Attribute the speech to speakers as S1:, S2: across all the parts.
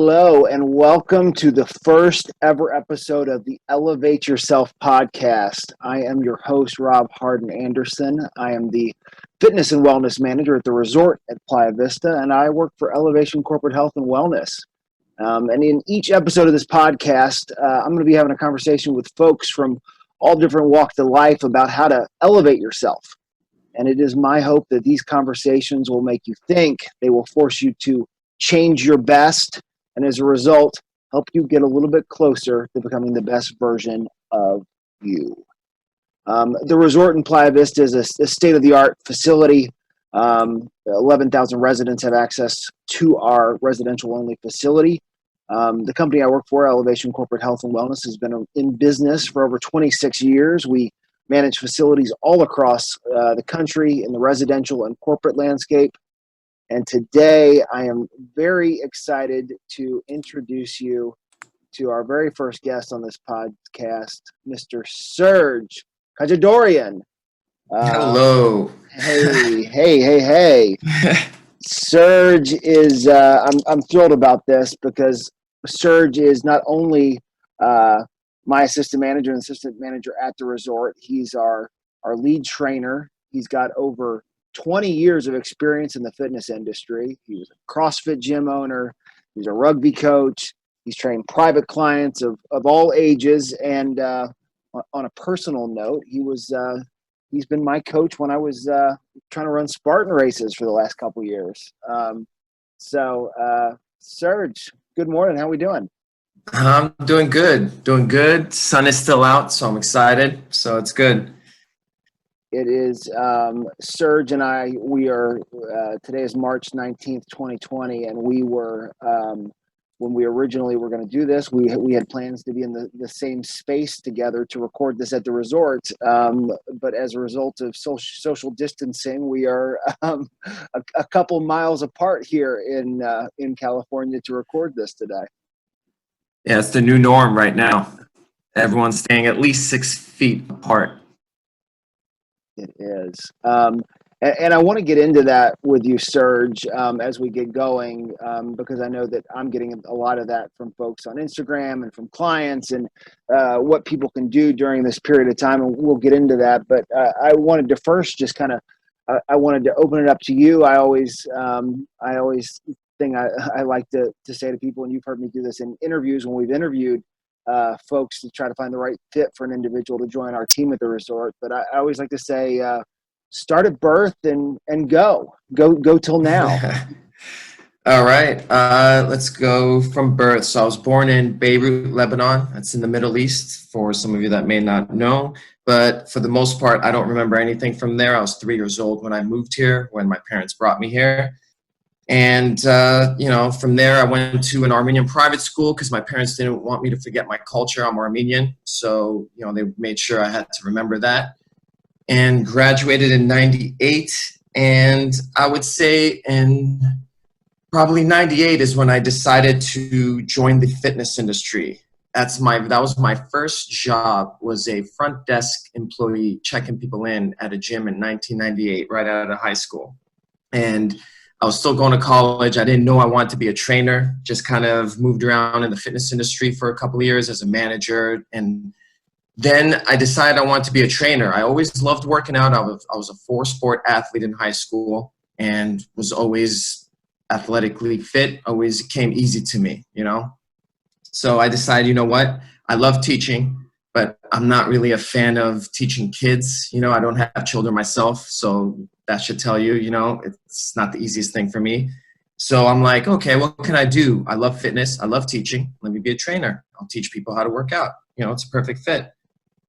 S1: Hello, and welcome to the first ever episode of the Elevate Yourself podcast. I am your host, Rob Harden Anderson. I am the fitness and wellness manager at the resort at Playa Vista, and I work for Elevation Corporate Health and Wellness. And in each episode of this podcast, I'm going to be having a conversation with folks from all different walks of life about how to elevate yourself. And it is my hope that these conversations will make you think, they will force you to change your best, and as a result, help you get a little bit closer to becoming the best version of you. The resort in Playa Vista is a state-of-the-art facility. 11,000 residents have access to our residential-only facility. The company I work for, Elevation Corporate Health and Wellness, has been in business for over 26 years. We manage facilities all across the country in the residential and corporate landscape. And today I am very excited to introduce you to our very first guest on this podcast, Mr. Serge Kajadorian.
S2: Hello.
S1: Hey. Serge is, I'm thrilled about this because Serge is not only my assistant manager and assistant manager at the resort, he's our lead trainer. He's got over 20 years of experience in the fitness industry. He was a CrossFit gym owner. He's a rugby coach. He's trained private clients of all ages. And on a personal note, he's been my coach when I was trying to run Spartan races for the last couple years. Serge, good morning. How are we doing?
S2: I'm doing good. Sun is still out, so I'm excited. So it's good.
S1: It is Serge and I, today is March 19th, 2020, and we were, when we originally were going to do this, we had plans to be in the same space together to record this at the resort, but as a result of social distancing, we are a couple miles apart here in California to record this today.
S2: Yeah, it's the new norm right now. Everyone's staying at least 6 feet apart.
S1: It is. And I want to get into that with you, Serge, as we get going, because I know that I'm getting a lot of that from folks on Instagram and from clients and what people can do during this period of time. And we'll get into that. But I wanted to first just I wanted to open it up to you. I always think I like to say to people, and you've heard me do this in interviews when we've interviewed folks to try to find the right fit for an individual to join our team at the resort. But I always like to say, start at birth and go till now.
S2: All right. Let's go from birth. So I was born in Beirut, Lebanon. That's in the Middle East, for some of you that may not know. But for the most part, I don't remember anything from there. I was 3 years old when I moved here, when my parents brought me here. And, from there, I went to an Armenian private school because my parents didn't want me to forget my culture. I'm Armenian. So, they made sure I had to remember that. And graduated in 98. And I would say in probably 98 is when I decided to join the fitness industry. That was my first job, was a front desk employee checking people in at a gym in 1998, right out of high school. And I was still going to college. I didn't know I wanted to be a trainer, just kind of moved around in the fitness industry for a couple of years as a manager. And then I decided I wanted to be a trainer. I always loved working out. I was a 4-sport athlete in high school and was always athletically fit, always came easy to me, So I decided, you know what? I love teaching, but I'm not really a fan of teaching kids. I don't have children myself, so that should tell you, it's not the easiest thing for me. So I'm like, okay, what can I do? I love fitness. I love teaching. Let me be a trainer. I'll teach people how to work out. It's a perfect fit.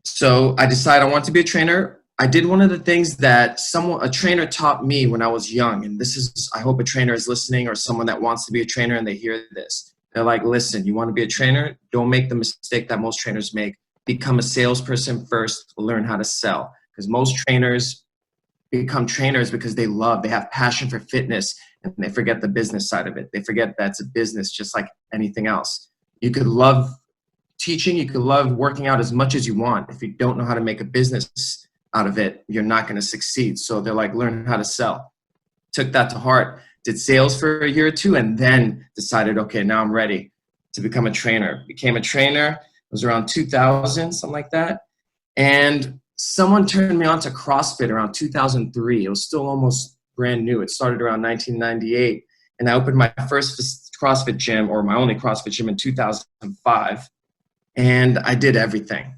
S2: So I decided I want to be a trainer. I did one of the things that a trainer taught me when I was young. And this is, I hope a trainer is listening, or someone that wants to be a trainer and they hear this. They're like, listen, you want to be a trainer? Don't make the mistake that most trainers make. Become a salesperson first, learn how to sell. Because most trainers become trainers because they have passion for fitness, and they forget the business side of it. They forget that's a business just like anything else. You could love teaching, you could love working out as much as you want. If you don't know how to make a business out of it, you're not going to succeed. So they're like, learn how to sell. Took that to heart. did sales for a year or two, and then decided, okay, now I'm ready to become a trainer. Became a trainer. It was around 2000, something like that. And someone turned me on to CrossFit around 2003. It was still almost brand new. It started around 1998. And I opened my first CrossFit gym, or my only CrossFit gym, in 2005. And I did everything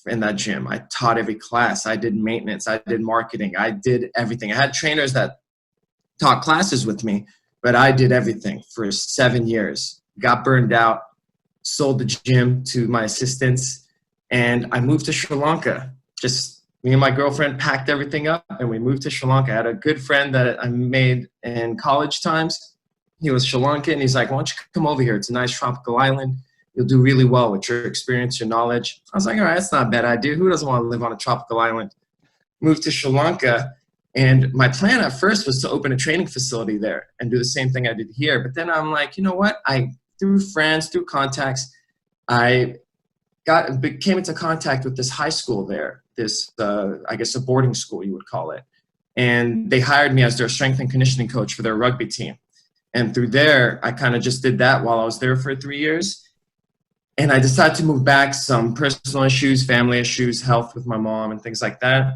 S2: in that gym. I taught every class. I did maintenance. I did marketing. I did everything. I had trainers that taught classes with me, but I did everything for 7 years. Got burned out, sold the gym to my assistants, and I moved to Sri Lanka. Just me and my girlfriend packed everything up, and we moved to Sri Lanka. I had a good friend that I made in college times. He was Sri Lankan, and he's like, why don't you come over here? It's a nice tropical island. You'll do really well with your experience, your knowledge. I was like, all right, that's not a bad idea. Who doesn't want to live on a tropical island? Moved to Sri Lanka, and my plan at first was to open a training facility there and do the same thing I did here. But then I'm like, you know what? Through friends, through contacts, I came into contact with this high school there, this, I guess, a boarding school, you would call it. And they hired me as their strength and conditioning coach for their rugby team. And through there, I kind of just did that while I was there for 3 years. And I decided to move back, some personal issues, family issues, health with my mom and things like that.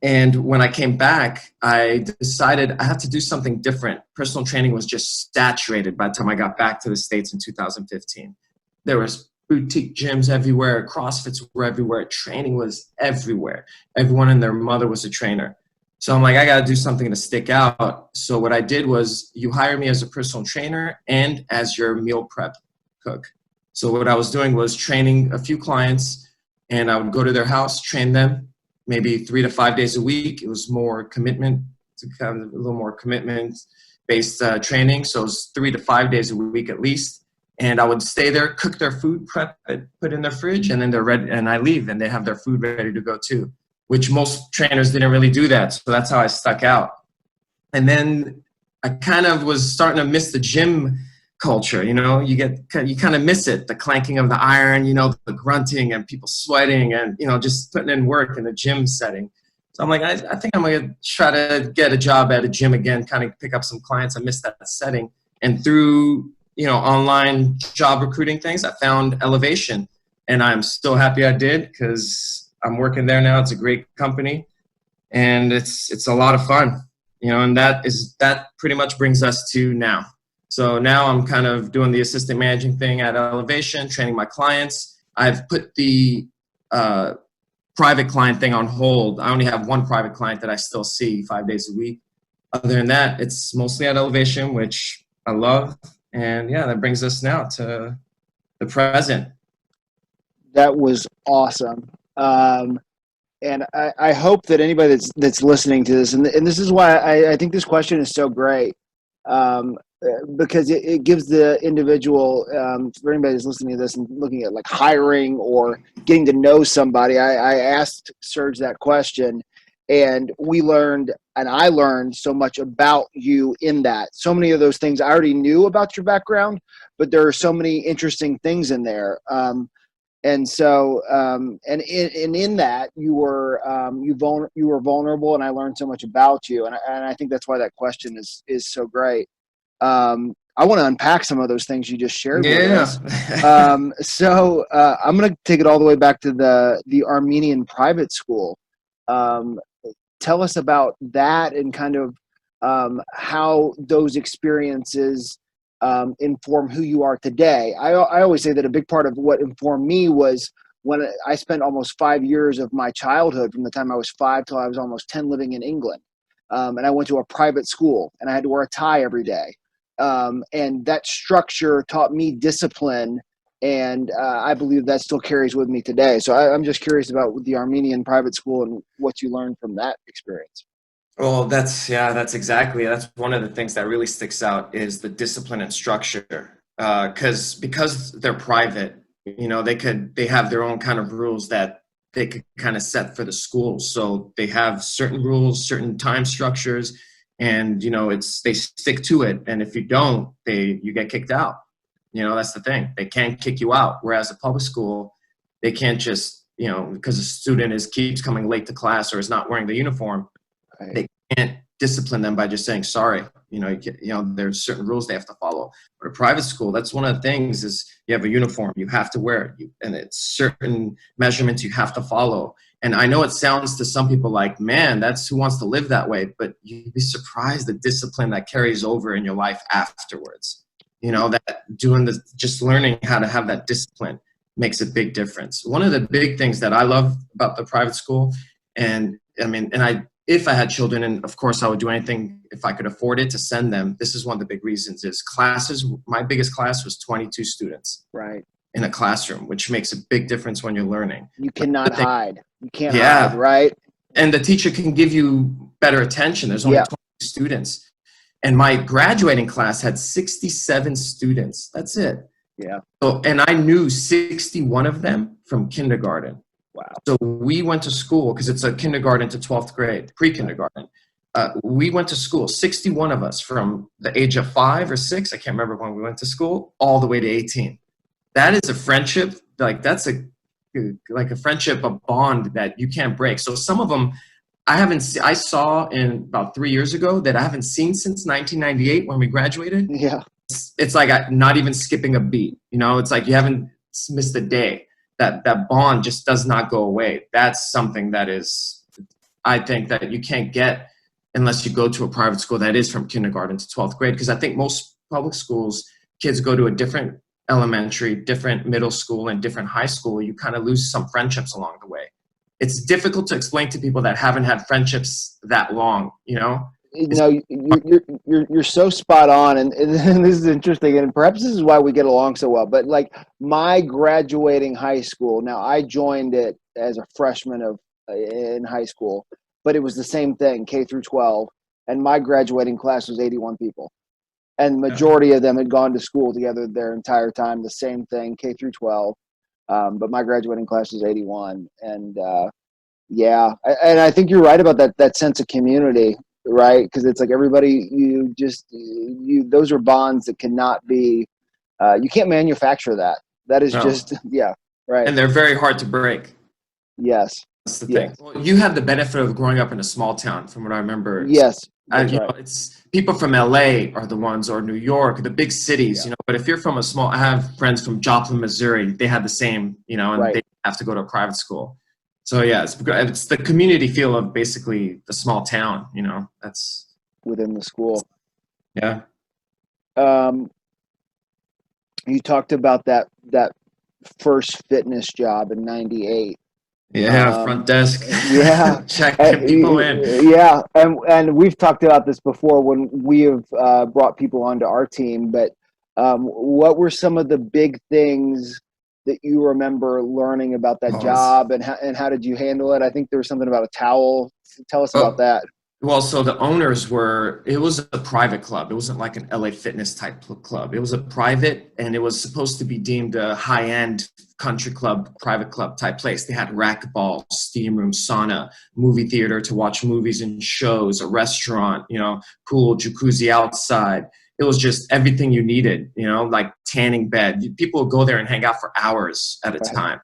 S2: And when I came back, I decided I had to do something different. Personal training was just saturated by the time I got back to the States in 2015. There was boutique gyms everywhere, CrossFits were everywhere, training was everywhere. Everyone and their mother was a trainer. So I'm like, I got to do something to stick out. So what I did was, you hire me as a personal trainer and as your meal prep cook. So what I was doing was training a few clients, and I would go to their house, train them, maybe 3 to 5 days a week. It was more commitment, kind of a little more commitment-based training. So it was 3 to 5 days a week at least. And I would stay there, cook their food, prep it, put in their fridge, and then they're ready. And I leave, and they have their food ready to go too, which most trainers didn't really do that. So that's how I stuck out. And then I kind of was starting to miss the gym culture. You know, you kind of miss it, the clanking of the iron, you know, the grunting and people sweating and, you know, just putting in work in the gym setting. So I'm like, I think I'm going to try to get a job at a gym again, kind of pick up some clients. I missed that setting. And through, you know, online job recruiting things, I found Elevation, and I'm still happy I did, because I'm working there now. It's a great company, and it's a lot of fun, you know, and that pretty much brings us to now. So now I'm kind of doing the assistant managing thing at Elevation, training my clients. I've put the private client thing on hold. I only have one private client that I still see 5 days a week. Other than that, it's mostly at Elevation, which I love. And yeah, that brings us now to the present.
S1: That was awesome. And I hope that anybody that's listening to this, and this is why I think this question is so great, because it gives the individual, for anybody that's listening to this and looking at like hiring or getting to know somebody, I asked Serge that question, and I learned so much about you in that. So many of those things I already knew about your background, but there are so many interesting things in there. And so, and in that you were vulnerable, and I learned so much about you. And I think that's why that question is so great. I want to unpack some of those things you just shared with us. So I'm going to take it all the way back to the Armenian private school. Tell us about that, and kind of how those experiences inform who you are today. I always say that a big part of what informed me was when I spent almost 5 years of my childhood, from the time I was 5 till I was almost 10, living in England. And I went to a private school, and I had to wear a tie every day. And that structure taught me discipline, and I believe that still carries with me today. So I'm just curious about the Armenian private school and what you learned from that experience.
S2: Well, that's one of the things that really sticks out, is the discipline and structure. Because they're private, you know, they have their own kind of rules that they could kind of set for the school. So they have certain rules, certain time structures, and, you know, they stick to it. And if you don't, you get kicked out. You know, that's the thing. They can't kick you out. Whereas a public school, they can't just, you know, because a student keeps coming late to class or is not wearing the uniform, right, they can't discipline them by just saying sorry. There's certain rules they have to follow. But a private school, that's one of the things is you have a uniform, you have to wear it, and it's certain measurements you have to follow. And I know it sounds to some people like, man, that's who wants to live that way. But you'd be surprised the discipline that carries over in your life afterwards. That just learning how to have that discipline makes a big difference. One of the big things that I love about the private school, if I had children, and of course I would do anything if I could afford it to send them. This is one of the big reasons is classes. My biggest class was 22 students.
S1: Right.
S2: In a classroom, which makes a big difference when you're learning.
S1: You cannot hide. You can't hide, right?
S2: And the teacher can give you better attention. There's only 20 students. And my graduating class had 67 students. That's it.
S1: Yeah.
S2: So, and I knew 61 of them from kindergarten.
S1: Wow.
S2: So we went to school, because it's a kindergarten to 12th grade, pre-kindergarten. We went to school, 61 of us from the age of 5 or 6, I can't remember when we went to school, all the way to 18. That is a friendship, that's a friendship, a bond that you can't break. So some of them I saw in about 3 years ago that I haven't seen since 1998 when we graduated.
S1: Yeah.
S2: It's like not even skipping a beat. It's like you haven't missed a day. That bond just does not go away. That's something that is, I think, that you can't get unless you go to a private school that is from kindergarten to 12th grade. Because I think most public schools, kids go to a different elementary, different middle school, and different high school. You kind of lose some friendships along the way. It's difficult to explain to people that haven't had friendships that long,
S1: You're so spot on, and this is interesting, and perhaps this is why we get along so well. But like my graduating high school, now I joined it as a freshman in high school, but it was the same thing, K through 12, and my graduating class was 81 people. And the majority of them had gone to school together their entire time, the same thing, K through 12. But my graduating class was 81. And and I think you're right about that sense of community, right? Because it's like everybody, those are bonds that cannot be, you can't manufacture that. That is just, right.
S2: And they're very hard to break.
S1: Yes.
S2: That's the thing. Well, you had the benefit of growing up in a small town, from what I remember.
S1: Yes.
S2: It's people from LA are the ones, or New York, the big cities, but if you're from I have friends from Joplin, Missouri, they had the same, and they have to go to a private school. So it's the community feel of basically the small town, that's
S1: within the school.
S2: Yeah.
S1: You talked about that first fitness job in '98.
S2: Yeah, front desk.
S1: Yeah,
S2: checking people in.
S1: Yeah, and we've talked about this before when we have brought people onto our team. But what were some of the big things that you remember learning about that job, and how did you handle it? I think there was something about a towel. Tell us about that.
S2: Well, so the owners it was a private club. It wasn't like an LA Fitness type club. It was a private, and it was supposed to be deemed a high-end country club, private club type place. They had racquetball, steam room, sauna, movie theater to watch movies and shows, a restaurant, pool, jacuzzi outside. It was just everything you needed, like tanning bed. People would go there and hang out for hours at a time.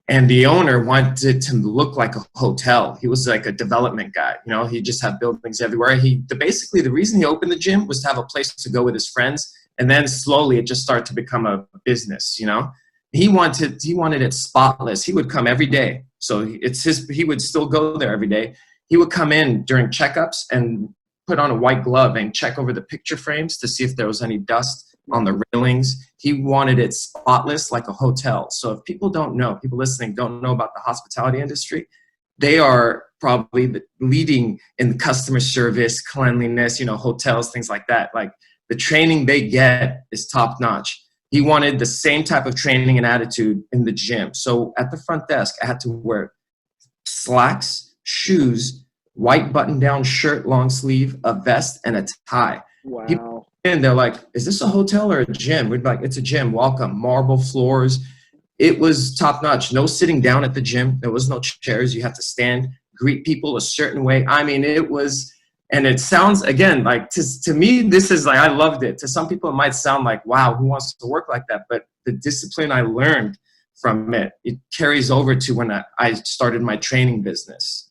S2: And the owner wanted to look like a hotel. He was like a development guy. He just had buildings everywhere. Basically the reason he opened the gym was to have a place to go with his friends. And then slowly it just started to become a business, He wanted it spotless. He would come every day. So he would still go there every day. He would come in during checkups and put on a white glove and check over the picture frames to see if there was any dust on the railings. He wanted it spotless like a hotel. So if people listening don't know about the hospitality industry, they are probably the leading in customer service, cleanliness, hotels, things like that. Like the training they get is top notch. He wanted the same type of training and attitude in the gym. So at the front desk, I had to wear slacks, shoes, white button-down shirt, long sleeve, a vest, and a tie.
S1: Wow.
S2: And they're like, is this a hotel or a gym? We'd be like, it's a gym. Welcome. Marble floors. It was top-notch. No sitting down at the gym. There was no chairs. You have to stand, greet people a certain way. I mean, it was, and it sounds, again, like to me, this is like, I loved it. To some people, it might sound like, wow, who wants to work like that? But the discipline I learned from it carries over to when I started my training business,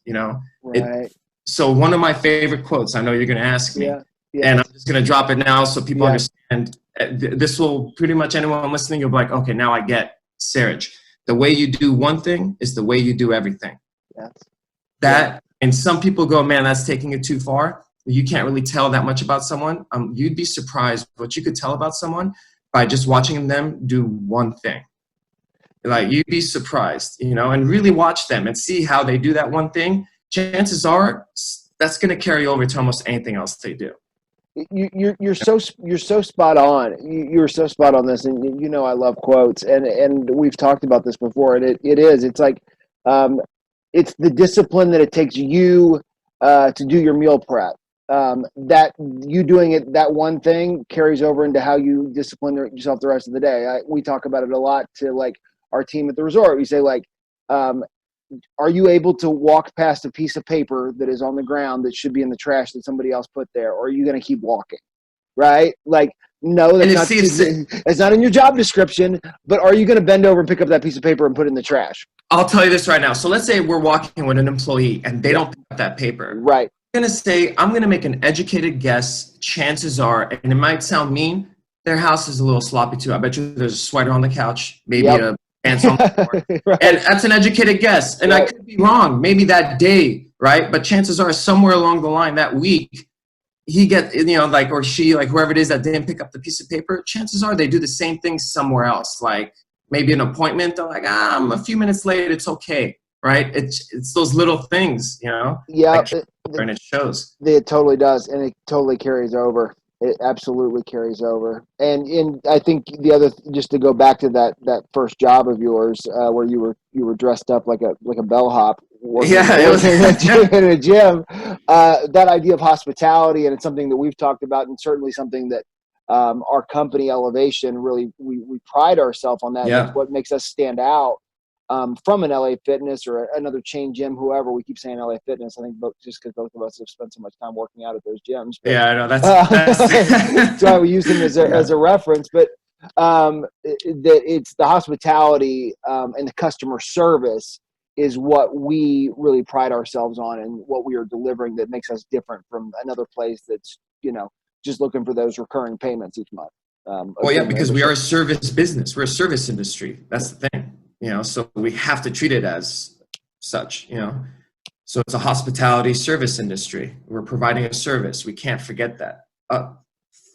S1: Right.
S2: So one of my favorite quotes, I know you're going to ask me,
S1: Yeah. Yeah.
S2: and I'm just going to drop it now so people
S1: Yeah.
S2: understand. This will pretty much anyone listening, you'll be like, okay, now I get Serge. The way you do one thing is the way you do everything.
S1: Yes.
S2: That, and some people go, man, that's taking it too far. You can't really tell that much about someone. You'd be surprised what you could tell about someone by just watching them do one thing. Like, you'd be surprised, you know, and really watch them and see how they do that one thing. Chances are that's going to carry over to almost anything else they do.
S1: You're so spot on. You're so spot on this, and you know I love quotes, and we've talked about this before, and it's like it's the discipline that it takes you to do your meal prep. That you doing it, that one thing carries over into how you discipline yourself the rest of the day. We talk about it a lot to like our team at the resort. We say like, are you able to walk past a piece of paper that is on the ground that should be in the trash that somebody else put there, or are you going to keep walking? Right? Like, no, it's not in your job description, but are you going to bend over and pick up that piece of paper and put it in the trash?
S2: I'll tell you this right now. So let's say we're walking with an employee and they don't pick up that paper.
S1: Right.
S2: I'm going to make an educated guess. Chances are, and it might sound mean, their house is a little sloppy too. I bet you there's a sweater on the couch, maybe a pants on the floor. Right. And that's an educated guess. And I could be wrong. Maybe that day, right? But chances are somewhere along the line that week, he gets, you know, like, or she, like whoever it is that didn't pick up the piece of paper, chances are they do the same thing somewhere else. Like maybe an appointment, they're like, I'm a few minutes late, it's okay, right? It's those little things, you know?
S1: Yeah.
S2: And it shows.
S1: It totally does, and it totally carries over. It absolutely carries over. And I think the other, just to go back to that first job of yours, where you were dressed up like a bellhop, working in a gym. That idea of hospitality, and it's something that we've talked about, and certainly something that our company Elevation really we pride ourselves on. That.
S2: Yeah.
S1: That's what makes us stand out from an LA Fitness or another chain gym, whoever. We keep saying LA Fitness, I think just because both of us have spent so much time working out at those gyms. But,
S2: yeah, I know that's
S1: that's why we use them as a reference. But it's the hospitality and the customer service is what we really pride ourselves on, and what we are delivering that makes us different from another place that's, you know, just looking for those recurring payments each month.
S2: Well, yeah, because we are a service business. We're a service industry. That's the thing. You know, so we have to treat it as such, you know. So it's a hospitality service industry. We're providing a service. We can't forget that.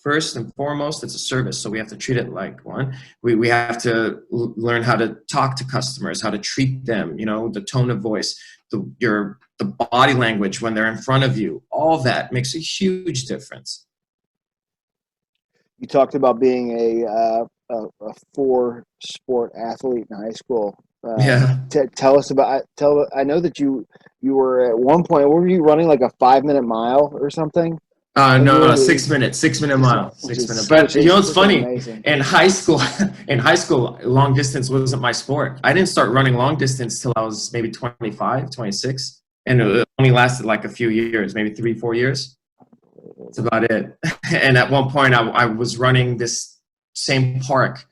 S2: First and foremost, it's a service. So we have to treat it like one. We have to learn how to talk to customers, how to treat them, you know, the tone of voice, the body language when they're in front of you. All that makes a huge difference.
S1: You talked about being a 4-sport athlete in high school. Tell us about. I know that you were at one point. Were you running like a 5-minute mile or something?
S2: No, 6 minutes, 6 minute mile, 6 minutes. But you know, it's funny. Amazing. In high school, long distance wasn't my sport. I didn't start running long distance till I was maybe 25, 26, and it only lasted like a few years, maybe 3-4 years. That's about it. And at one point, I was running this same park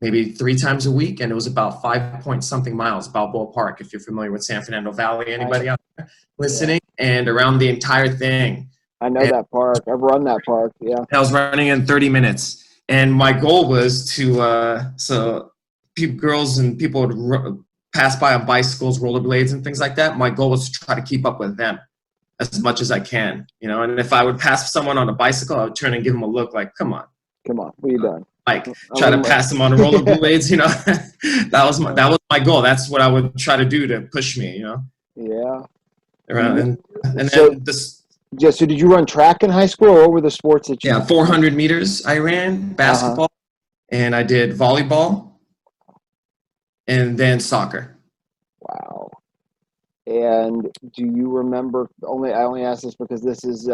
S2: maybe 3 times a week, and it was about 5-point-something miles, Balboa Park, if you're familiar with San Fernando Valley. Anybody out there listening? Yeah. And around the entire thing.
S1: I know that park. I've run that park, yeah.
S2: I was running in 30 minutes. And my goal was to, so girls and people would pass by on bicycles, rollerblades, and things like that. My goal was to try to keep up with them as much as I can, you know. And if I would pass someone on a bicycle, I would turn and give them a look like, come on,
S1: what are you doing?
S2: Like try to pass them on the rollerblades, you know. that was my goal. That's what I would try to do to push me, you know.
S1: Yeah.
S2: Around and
S1: so,
S2: then this.
S1: Yeah. So did you run track in high school, or what were the sports that you?
S2: Yeah, 400 meters. I ran basketball, and I did volleyball, and then soccer.
S1: Wow. And do you remember? I only ask this because this is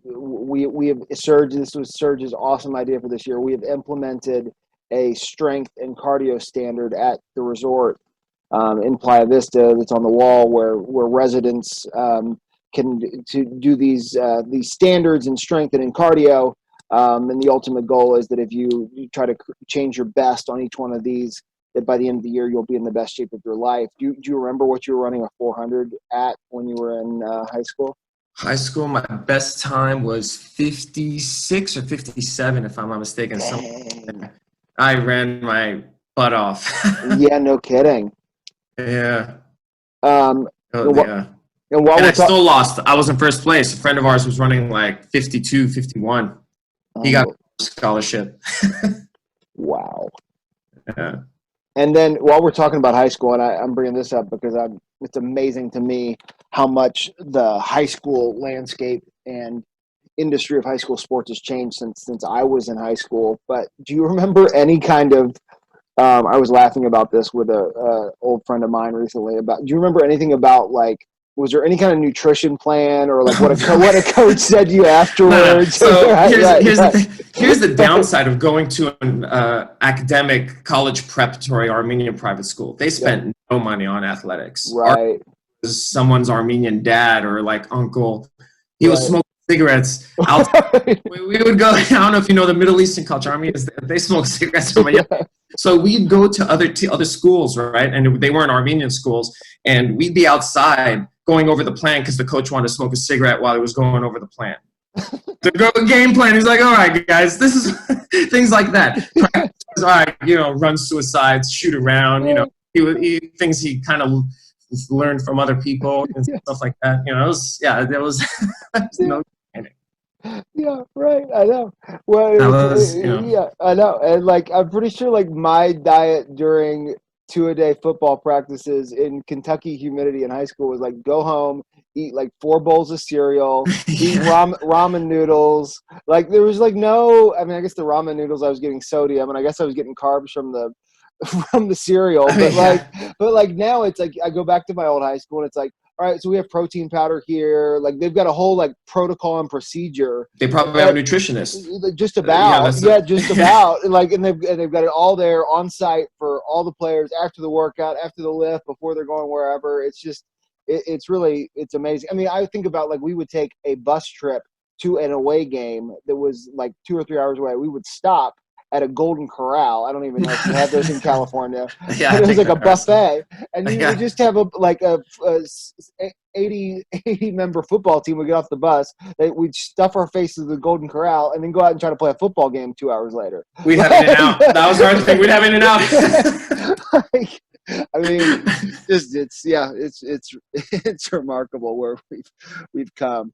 S1: we have Serge. This was Serge's awesome idea for this year. We have implemented a strength and cardio standard at the resort in Playa Vista that's on the wall, where residents can do these standards in strength and in cardio. And the ultimate goal is that if you try to change your best on each one of these, that by the end of the year you'll be in the best shape of your life. Do you remember what you were running a 400 at when you were in high school?
S2: High school, my best time was 56 or 57, if I'm not mistaken.
S1: Dang.
S2: I ran my butt off.
S1: Yeah, no kidding.
S2: Yeah.
S1: Um,
S2: Oh,
S1: and,
S2: yeah.
S1: while
S2: And
S1: we're
S2: I
S1: talking,
S2: still lost. I was in first place. A friend of ours was running like 52, 51. He got a scholarship.
S1: wow.
S2: Yeah.
S1: And then while we're talking about high school, and I'm bringing this up because it's amazing to me how much the high school landscape and industry of high school sports has changed since I was in high school. But do you remember any kind of I was laughing about this with a old friend of mine recently. Do you remember anything about like, was there any kind of nutrition plan or like what a coach said to you afterwards?
S2: No. So
S1: Right.
S2: here's the downside of going to an academic college preparatory Armenian private school. They spent no money on athletics.
S1: Right.
S2: Someone's Armenian dad or like uncle, he was smoking cigarettes outside. We would go. I don't know if you know the Middle Eastern culture. Armenians, they smoke cigarettes from a young age. So we'd go to other schools, right? And they weren't Armenian schools, and we'd be outside going over the plan because the coach wanted to smoke a cigarette while he was going over the plan. The game plan. He's like, all right, guys, this is things like that. All right, run suicides, shoot around. Things he kind of learned from other people and stuff like that. There was
S1: Yeah, right. I know. Well, yeah, I know. And like, I'm pretty sure like my diet during 2-a-day football practices in Kentucky humidity in high school was like go home, eat like 4 bowls of cereal, eat ramen noodles. Like there was like no, I mean, I guess the ramen noodles I was getting sodium, and I guess I was getting carbs from the cereal. But like now it's like I go back to my old high school and it's like, all right, so we have protein powder here. Like they've got a whole like protocol and procedure.
S2: They probably have a nutritionist.
S1: Just about, just about. Like, and they've got it all there on site for all the players after the workout, after the lift, before they're going wherever. It's just, it's amazing. I mean, I think about like we would take a bus trip to an away game that was like 2 or 3 hours away. We would stop at a Golden Corral. I don't even know if you have those in California.
S2: Yeah,
S1: it was like a buffet, and you would just have a 80 member football team would get off the bus. We'd stuff our faces in the Golden Corral and then go out and try to play a football game 2 hours later.
S2: We'd have In-N-Out. That was our thing. We'd have In-N-Out.
S1: I mean, it's remarkable where we've come.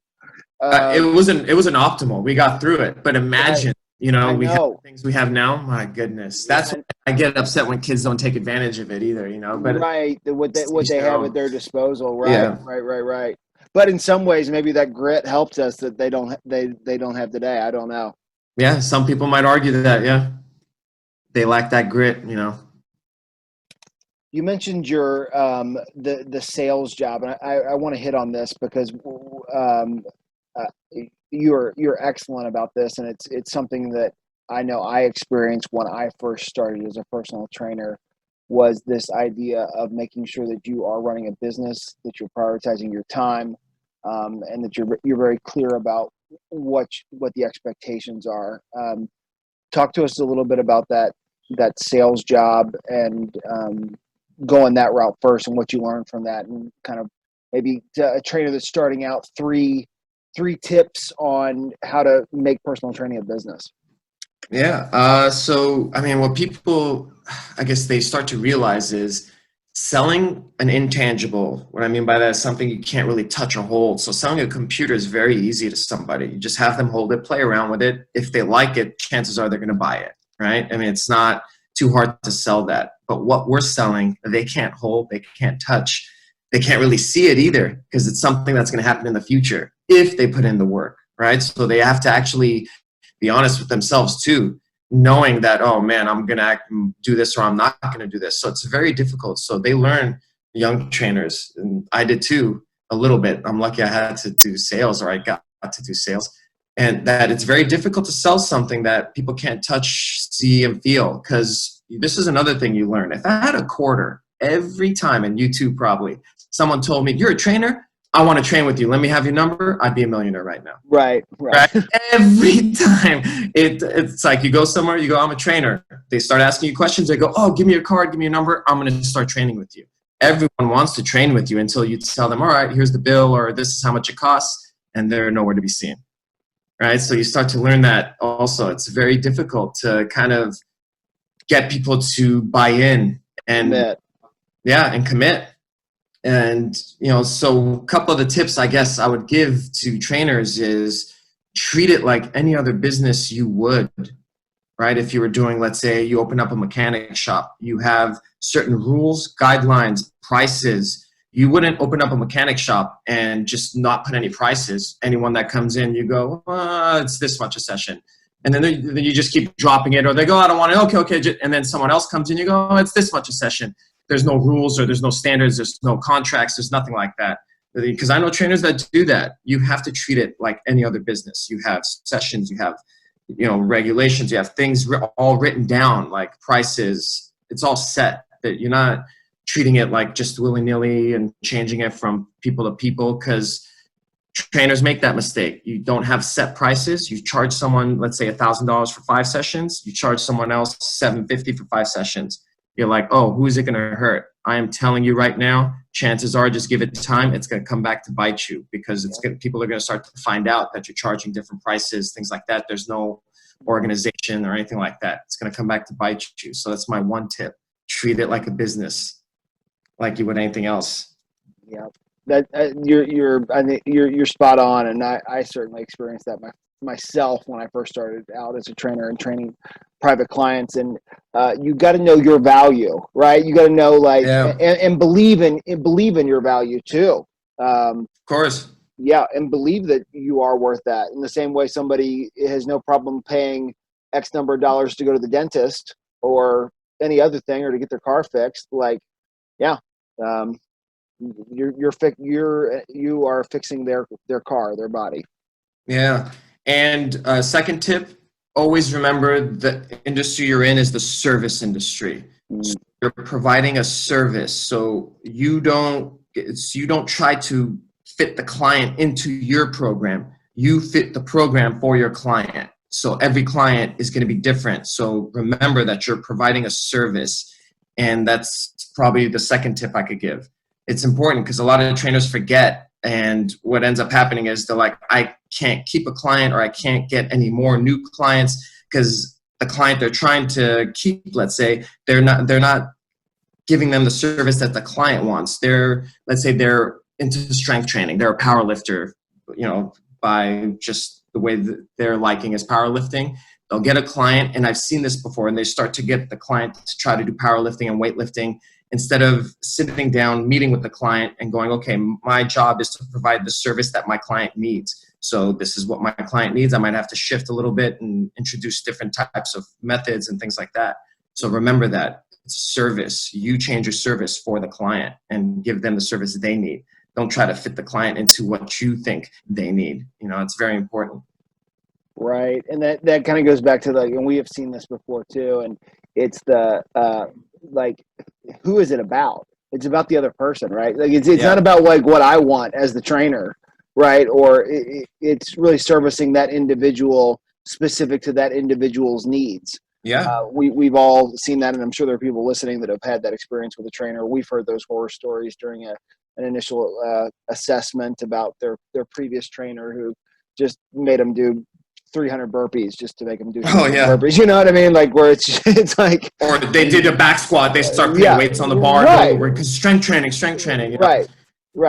S2: It wasn't optimal. We got through it, but imagine. We have the things we have now. My goodness, that's why I get upset when kids don't take advantage of it either. But
S1: right, what they have at their disposal. Right, yeah. right. But in some ways, maybe that grit helped us that they don't have today. I don't know.
S2: Yeah, some people might argue that. Yeah, they lack that grit.
S1: You mentioned your the sales job, and I want to hit on this because you're excellent about this, and it's something that I know I experienced when I first started as a personal trainer, was this idea of making sure that you are running a business, that you're prioritizing your time, and that you're very clear about what the expectations are. Talk to us a little bit about that sales job and going that route first, and what you learned from that, and kind of maybe a trainer that's starting out, three tips on how to make personal training a business.
S2: Yeah. So, I mean, what people, I guess they start to realize is selling an intangible. What I mean by that is something you can't really touch or hold. So selling a computer is very easy to somebody. You just have them hold it, play around with it. If they like it, chances are they're going to buy it, right? I mean, it's not too hard to sell that. But what we're selling, they can't hold, they can't touch. They can't really see it either, because it's something that's going to happen in the future if they put in the work, right? So they have to actually be honest with themselves too, knowing that, oh man, I'm going to do this or I'm not going to do this. So it's very difficult. So they learn, young trainers, and I did too a little bit. I'm lucky I had to do sales, or I got to do sales, and that it's very difficult to sell something that people can't touch, see, and feel, because this is another thing you learn. If I had a quarter every time, and you too probably, someone told me, you're a trainer, I want to train with you, let me have your number, I'd be a millionaire right now.
S1: Right.
S2: Every time. It's like you go somewhere, you go, I'm a trainer. They start asking you questions. They go, oh, give me your card, give me your number. I'm going to start training with you. Everyone wants to train with you until you tell them, all right, here's the bill, or this is how much it costs. and they're nowhere to be seen, right? So you start to learn that also. It's very difficult to kind of get people to buy in and
S1: Commit.
S2: and commit. And, so a couple of the tips I guess I would give to trainers is treat it like any other business you would, right? If you were doing, let's say you open up a mechanic shop, you have certain rules, guidelines, prices. You wouldn't open up a mechanic shop and just not put any prices. Anyone that comes in, you go, it's this much a session. And then you just keep dropping it, or they go, I don't want it. Okay. And then someone else comes in, you go, it's this much a session. There's no rules, or there's no standards, there's no contracts, there's nothing like that. Because I know trainers that do that. You have to treat it like any other business. You have sessions, you have regulations, you have things all written down, like prices. It's all set, that you're not treating it like just willy-nilly and changing it from people to people, because trainers make that mistake. You don't have set prices. You charge someone, let's say $1,000 for 5 sessions. You charge someone else $750 for 5 sessions. You're like, oh, who is it going to hurt? I am telling you right now, chances are, just give it time. It's going to come back to bite you, because people are going to start to find out that you're charging different prices, things like that. There's no organization or anything like that. It's going to come back to bite you. So that's my one tip. Treat it like a business, like you would anything else.
S1: Yeah, that I think you're spot on, and I certainly experienced that myself when I first started out as a trainer and training private clients. And you got to know your value, right? You got to know and believe in your value too.
S2: Of course.
S1: Yeah, and believe that you are worth that. In the same way, somebody has no problem paying X number of dollars to go to the dentist or any other thing, or to get their car fixed. Like, yeah. You are fixing their car, their body.
S2: Yeah. And second tip, always remember the industry you're in is the service industry. So you're providing a service. So you don't try to fit the client into your program. You fit the program for your client. So every client is going to be different. So remember that you're providing a service. And that's probably the second tip I could give. It's important because a lot of trainers forget, and what ends up happening is they're like, I can't keep a client, or I can't get any more new clients because the client they're trying to keep, let's say, they're not giving them the service that the client wants. Let's say they're into strength training. They're a power lifter, by just the way that their liking is powerlifting. They'll get a client, and I've seen this before, and they start to get the client to try to do powerlifting and weightlifting instead of sitting down, meeting with the client and going, okay, my job is to provide the service that my client needs. So this is what my client needs. I might have to shift a little bit and introduce different types of methods and things like that. So remember that it's a service. You change your service for the client and give them the service they need. Don't try to fit the client into what you think they need. It's very important.
S1: Right. And that kind of goes back to and we have seen this before too. And it's who is it about? It's about the other person, right? Like it's not about what I want as the trainer, right? Or it's really servicing that individual specific to that individual's needs.
S2: Yeah.
S1: We've all seen that. And I'm sure there are people listening that have had that experience with a trainer. We've heard those horror stories during an initial assessment about their previous trainer who just made them do 300 burpees just to make them do burpees. You know what I mean? Like where it's like,
S2: or they did a back squat, they start putting weights on the bar,
S1: right?
S2: Because strength training.
S1: Right.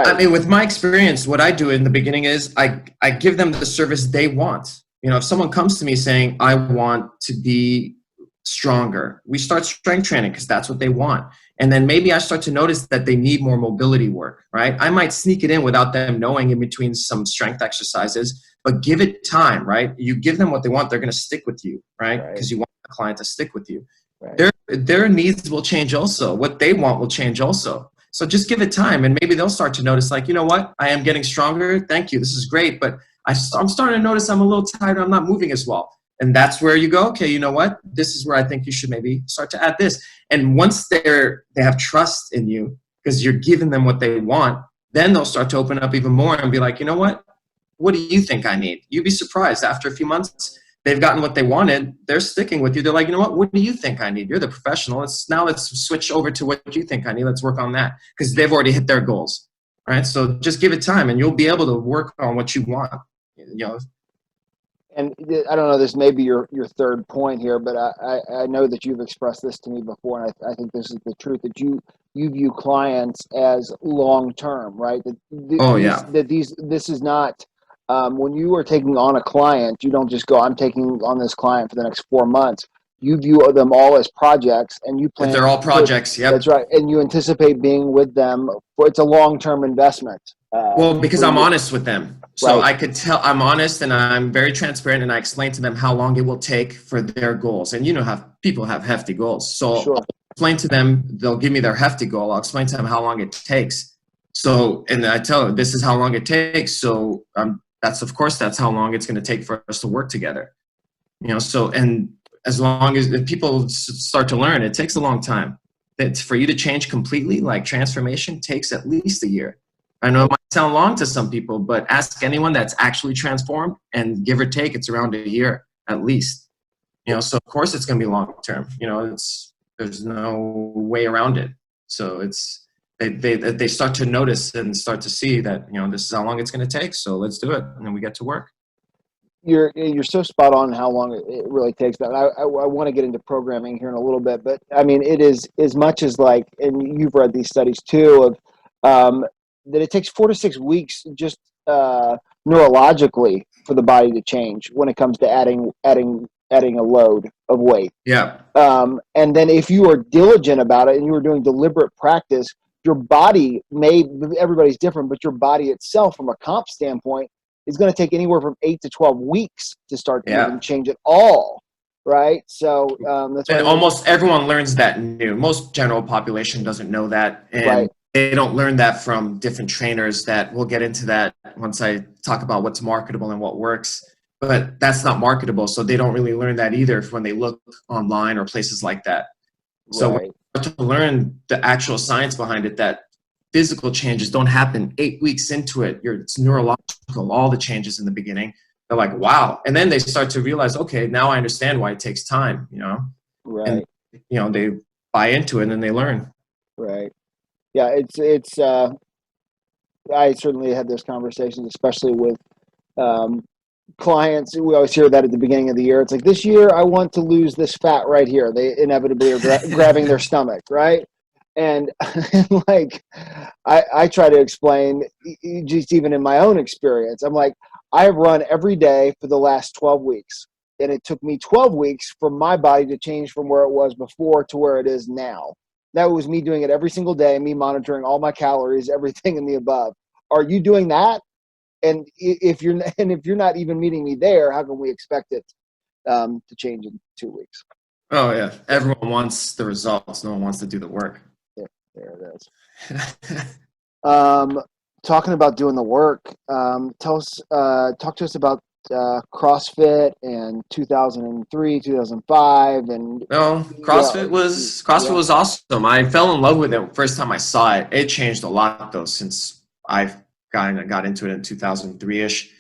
S2: I mean, with my experience, what I do in the beginning is I give them the service they want. If someone comes to me saying, I want to be stronger, we start strength training because that's what they want. And then maybe I start to notice that they need more mobility work, right? I might sneak it in without them knowing in between some strength exercises, but give it time, right? You give them what they want, they're going to stick with you, right? Because you want the client to stick with you. Right. Their needs will change also. What they want will change also. So just give it time, and maybe they'll start to notice, like, you know what? I am getting stronger. Thank you. This is great. But I'm starting to notice I'm a little tired. I'm not moving as well. And that's where you go, okay, you know what? This is where I think you should maybe start to add this. And once they have trust in you because you're giving them what they want, then they'll start to open up even more and be like, you know what? What do you think I need? You'd be surprised. After a few months, they've gotten what they wanted. They're sticking with you. They're like, you know what do you think I need? You're the professional. Let's switch over to what you think I need. Let's work on that because they've already hit their goals. right? So just give it time and you'll be able to work on what you want, you know.
S1: And I don't know, this may be your third point here, but I know that you've expressed this to me before, and I think this is the truth, that you view clients as long term, right?
S2: Oh yeah.
S1: This is not when you are taking on a client, you don't just go, I'm taking on this client for the next 4 months. You view them all as projects, and you plan.
S2: They're all projects. Yep.
S1: That's right, and you anticipate being with them for, it's a long term investment.
S2: Well, because I'm honest with them. So
S1: Right.
S2: I could tell I'm honest and I'm very transparent and I explain to them how long it will take for their goals. And you know how people have hefty goals. So
S1: Sure.
S2: I'll explain to them, they'll give me their hefty goal. I'll explain to them how long it takes. So, and I tell them this is how long it takes. So that's how long it's going to take for us to work together. You know, so, and as long as people start to learn, it takes a long time. It's for you to change completely, like transformation takes at least a year. I know it might sound long to some people, but ask anyone that's actually transformed, and give or take, it's around a year at least. You know, so of course it's going to be long term. You know, there's no way around it. So they start to notice and start to see that, you know, this is how long it's going to take. So let's do it, and then we get to work.
S1: You're so spot on how long it really takes. That I want to get into programming here in a little bit, but I mean, it is as much as like, and you've read these studies too, of that it takes 4 to 6 weeks just neurologically for the body to change when it comes to adding a load of weight.
S2: Yeah.
S1: And then if you are diligent about it and you are doing deliberate practice, your body everybody's different, but your body itself, from a comp standpoint, is going to take anywhere from 8 to 12 weeks to start to even change it all. Right. So that's why.
S2: And almost everyone learns that new. Most general population doesn't know that. And
S1: right.
S2: They don't learn that from different trainers. That we'll get into that once I talk about what's marketable and what works. But that's not marketable. So they don't really learn that either when they look online or places like that. So
S1: right.
S2: to learn the actual science behind it, that physical changes don't happen 8 weeks into it. It's neurological, all the changes in the beginning. They're like, wow. And then they start to realize, okay, now I understand why it takes time, you know?
S1: Right.
S2: And, you know, they buy into it and then they learn.
S1: Right. Yeah, it's I certainly had those conversations, especially with clients. We always hear that at the beginning of the year. It's like, this year I want to lose this fat right here. They inevitably are grabbing their stomach, right? And like, I try to explain, just even in my own experience, I'm like, I have run every day for the last 12 weeks. And it took me 12 weeks for my body to change from where it was before to where it is now. That was me doing it every single day, me monitoring all my calories, everything in the above. Are you doing that? And if you're not even meeting me there, how can we expect it to change in 2 weeks?
S2: Oh yeah, everyone wants the results. No one wants to do the work.
S1: There it is. Talking about doing the work, talk to us about CrossFit and 2003, 2005, and
S2: CrossFit was awesome. I fell in love with it first time I saw it. It changed a lot though since I got into it in 2003ish,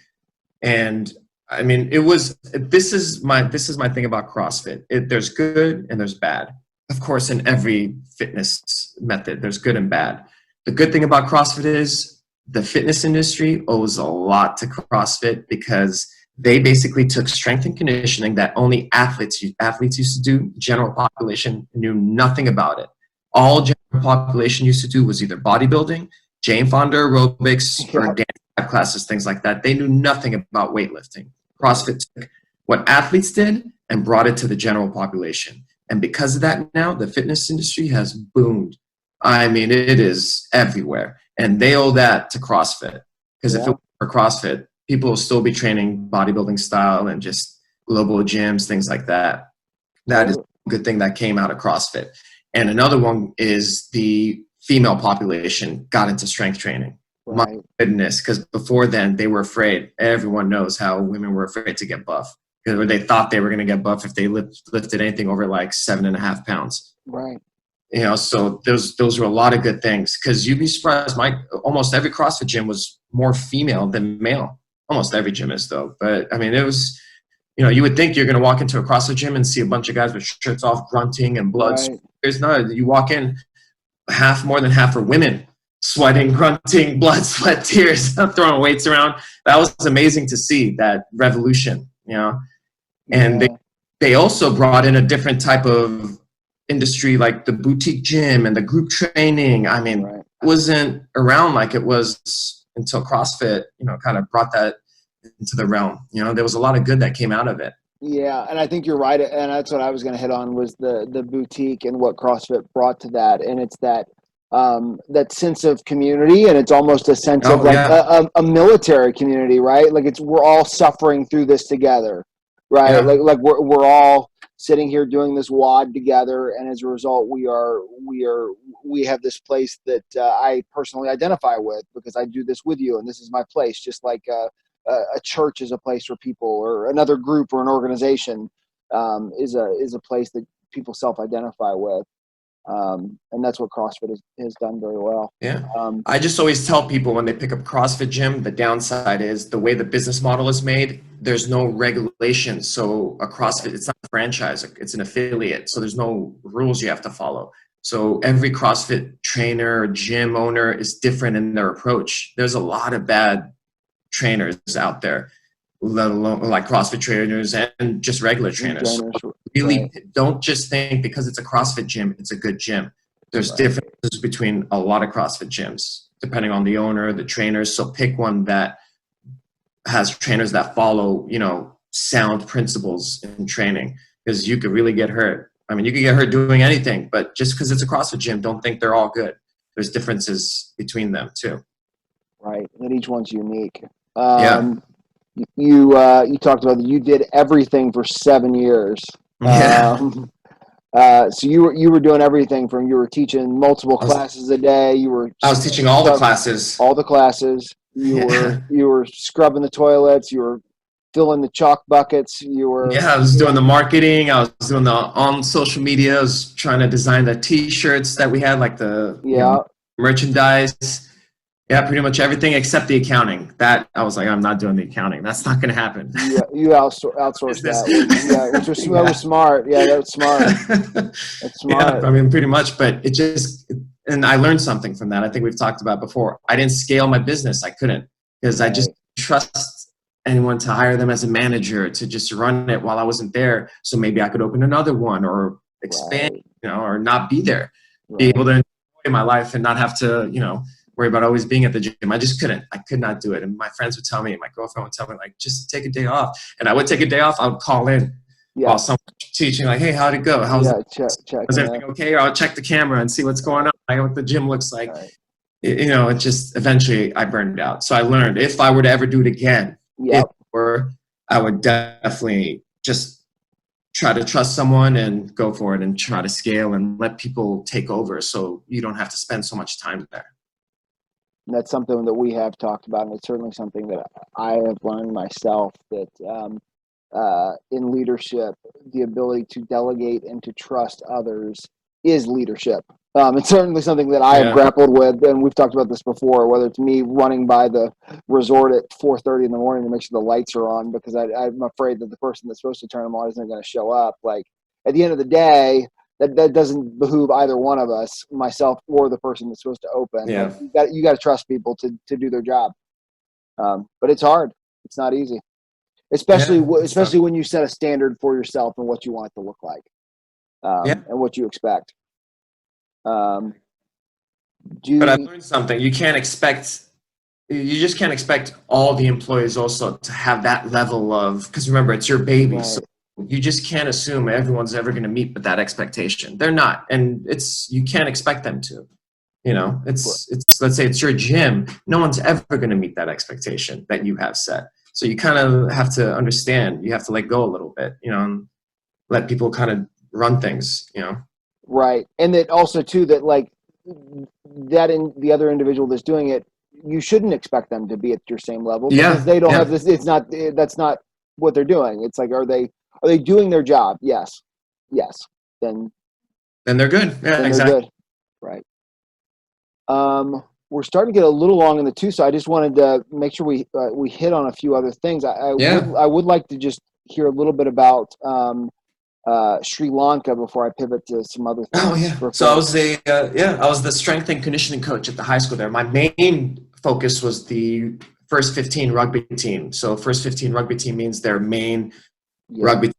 S2: and I mean this is my thing about CrossFit. There's good and there's bad. Of course, in every fitness method, there's good and bad. The good thing about CrossFit is the fitness industry owes a lot to CrossFit because they basically took strength and conditioning that only athletes used to do. General population knew nothing about it. All general population used to do was either bodybuilding, Jane Fonda aerobics, or dance classes, things like that. They knew nothing about weightlifting. CrossFit took what athletes did and brought it to the general population. And because of that now, the fitness industry has boomed. I mean, it is everywhere. And they owe that to CrossFit. Because if it were for CrossFit, people will still be training bodybuilding style and just global gyms, things like that. That is a good thing that came out of CrossFit. And another one is the female population got into strength training.
S1: Right.
S2: My goodness, because before then they were afraid. Everyone knows how women were afraid to get buff. Because they thought they were going to get buff if they lifted anything over like 7.5 pounds.
S1: Right.
S2: You know, so those were a lot of good things. Because you'd be surprised, almost every CrossFit gym was more female than male. Almost every gym is though. But I mean, it was, you know, you would think you're going to walk into a CrossFit gym and see a bunch of guys with shirts off, grunting and blood.
S1: Right.
S2: There's not. You walk in, more than half are women. sweating, grunting, blood, sweat, tears, throwing weights around. That was amazing to see, that revolution, And
S1: Yeah.
S2: they also brought in a different type of industry, like the boutique gym and the group training. I mean,
S1: Right.
S2: it wasn't around like it was until CrossFit, kind of brought that into the realm. There was a lot of good that came out of it.
S1: Yeah, and I think you're right, and that's what I was going to hit on was the boutique and what CrossFit brought to that, and it's that that sense of community, and it's almost a sense of like a military community, right? Like we're all suffering through this together, right?
S2: Yeah.
S1: Like we're all sitting here doing this WOD together, and as a result, we have this place that I personally identify with because I do this with you, and this is my place, just like. A church is a place where people, or another group or an organization is a place that people self-identify with, and that's what CrossFit has done very well.
S2: Yeah, I just always tell people when they pick up CrossFit gym, the downside is the way the business model is made. There's no regulation, so a CrossFit, it's not a franchise, it's an affiliate, so there's no rules you have to follow. So every CrossFit trainer or gym owner is different in their approach. There's a lot of bad trainers out there, let alone like CrossFit trainers and just regular trainers. So really, don't just think because it's a CrossFit gym, it's a good gym. There's differences between a lot of CrossFit gyms, depending on the owner, the trainers. So pick one that has trainers that follow, sound principles in training, because you could really get hurt. I mean, you could get hurt doing anything, but just because it's a CrossFit gym, don't think they're all good. There's differences between them too.
S1: Right, and each one's unique. You talked about that you did everything for 7 years. So you were doing everything from, you were teaching multiple classes a day.
S2: I was teaching all the classes.
S1: All the classes. You were scrubbing the toilets. You were filling the chalk buckets.
S2: I was doing the marketing. I was doing the on social media. I was trying to design the T-shirts that we had, like the merchandise. Yeah, pretty much everything except the accounting. That I was like, I'm not doing the accounting. That's not going to happen.
S1: You outsourced that, which was smart. Yeah, that's smart. That's smart.
S2: Yeah, I mean, pretty much. But it just, and I learned something from that. I think we've talked about before. I didn't scale my business. I couldn't, because I just trust anyone to hire them as a manager to just run it while I wasn't there. So maybe I could open another one or expand, or not be there, be able to enjoy my life and not have to, worry about always being at the gym. I just couldn't. I could not do it. And my friends would tell me, my girlfriend would tell me, like, just take a day off. And I would take a day off. I would call in while someone was teaching, like, hey, how'd it go? Was everything okay? Or I'll check the camera and see what's going on. I know what the gym looks like. Right. It just, eventually I burned out. So I learned if I were to ever do it again, I would definitely just try to trust someone and go for it and try to scale and let people take over so you don't have to spend so much time there.
S1: And that's something that we have talked about, and it's certainly something that I have learned myself, that in leadership, the ability to delegate and to trust others is leadership. It's certainly something that I have grappled with, and we've talked about this before, whether it's me running by the resort at 4:30 in the morning to make sure the lights are on because I'm afraid that the person that's supposed to turn them on isn't going to show up. Like, at the end of the day, that doesn't behoove either one of us, myself or the person that's supposed to open.
S2: Yeah.
S1: Like, you got to trust people to do their job. But it's hard. It's not easy, especially when you set a standard for yourself and what you want it to look like, and what you expect. But
S2: I've learned something. You just can't expect all the employees also to have that level of, because remember, it's your baby. Right. So you just can't assume everyone's ever going to meet with that expectation. They're not. And you can't expect them to, it's, let's say it's your gym. No one's ever going to meet that expectation that you have set. So you kind of have to understand, you have to let go a little bit, and let people kind of run things,
S1: Right. And that also too, that like that in the other individual that's doing it, you shouldn't expect them to be at your same level because they don't have this. That's not what they're doing. It's like, are they doing their job? Yes. Then
S2: they're good. Yeah, exactly.
S1: They're good. Right. We're starting to get a little long in the tooth, so I just wanted to make sure we hit on a few other things. I would like to just hear a little bit about Sri Lanka before I pivot to some other things.
S2: Oh yeah. So I was I was the strength and conditioning coach at the high school there. My main focus was the first 15 rugby team. So first 15 rugby team means their main rugby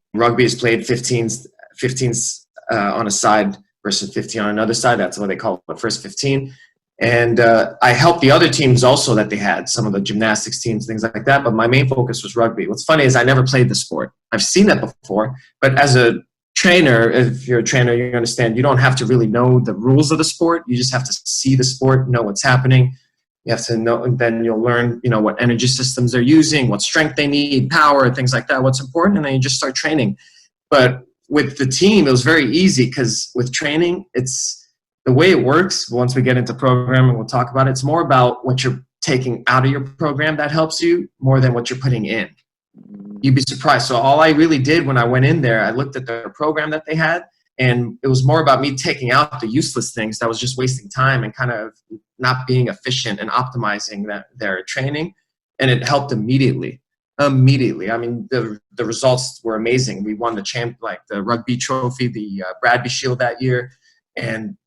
S2: is played 15s on a side versus 15 on another side. That's what they call it, the first 15. And I helped the other teams also that they had, some of the gymnastics teams, things like that. But my main focus was rugby. What's funny is I never played the sport. I've seen that before. But as a trainer, if you're a trainer, you understand you don't have to really know the rules of the sport. You just have to see the sport, know what's happening. You have to know, and then you'll learn, what energy systems they're using, what strength they need, power, things like that, what's important, and then you just start training. But with the team, it was very easy because with training, it's the way it works. Once we get into programming, we'll talk about it. It's more about what you're taking out of your program that helps you more than what you're putting in. You'd be surprised. So all I really did when I went in there, I looked at the program that they had, and it was more about me taking out the useless things that was just wasting time and kind of not being efficient and optimizing their training. And it helped immediately. I mean, the results were amazing. We won the rugby trophy, the Bradby Shield that year. And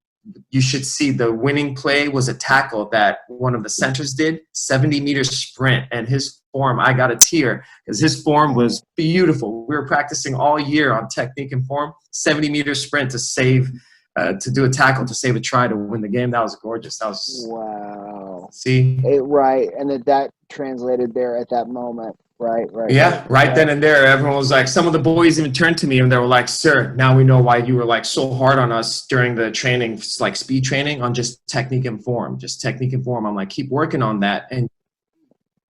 S2: you should see the winning play was a tackle that one of the centers did, 70-meter sprint. And his form, I got a tear because his form was beautiful. We were practicing all year on technique and form, 70-meter sprint to do a tackle, to save a try, to win the game. That was gorgeous. That was
S1: wow.
S2: See?
S1: Right. And that translated there at that moment. Right.
S2: Yeah, right then and there, everyone was like, some of the boys even turned to me and they were like, "Sir, now we know why you were like so hard on us during the training, like speed training, on just technique and form, I'm like, keep working on that and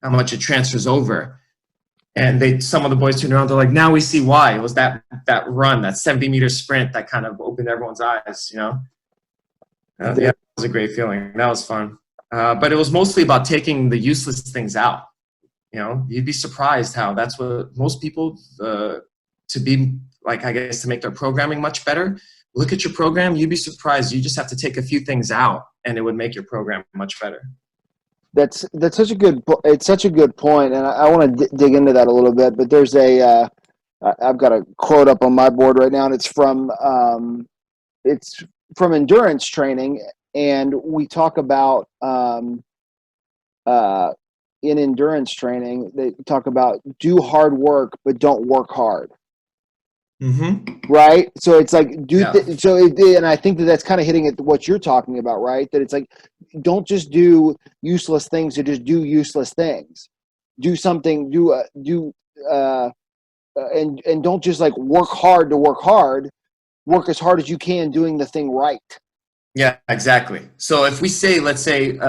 S2: how much it transfers over." And some of the boys turned around, they're like, "Now we see why." It was that run, that 70-meter sprint that kind of opened everyone's eyes, Yeah, it was a great feeling. That was fun. But it was mostly about taking the useless things out. You'd be surprised how that's what most people, to be like, I guess, to make their programming much better, look at your program, you'd be surprised. You just have to take a few things out and it would make your program much better.
S1: That's such a good point. And I want to dig into that a little bit, but there's I've got a quote up on my board right now, and it's from endurance training. And we talk about, in endurance training, they talk about do hard work, but don't work hard.
S2: Mm-hmm.
S1: Right. So it's like, and I think that's kind of hitting at what you're talking about, right? That it's like, don't just do useless things to just do useless things. Do something, and don't just like work hard to work hard. Work as hard as you can doing the thing right.
S2: Yeah, exactly. So if we say, let's say,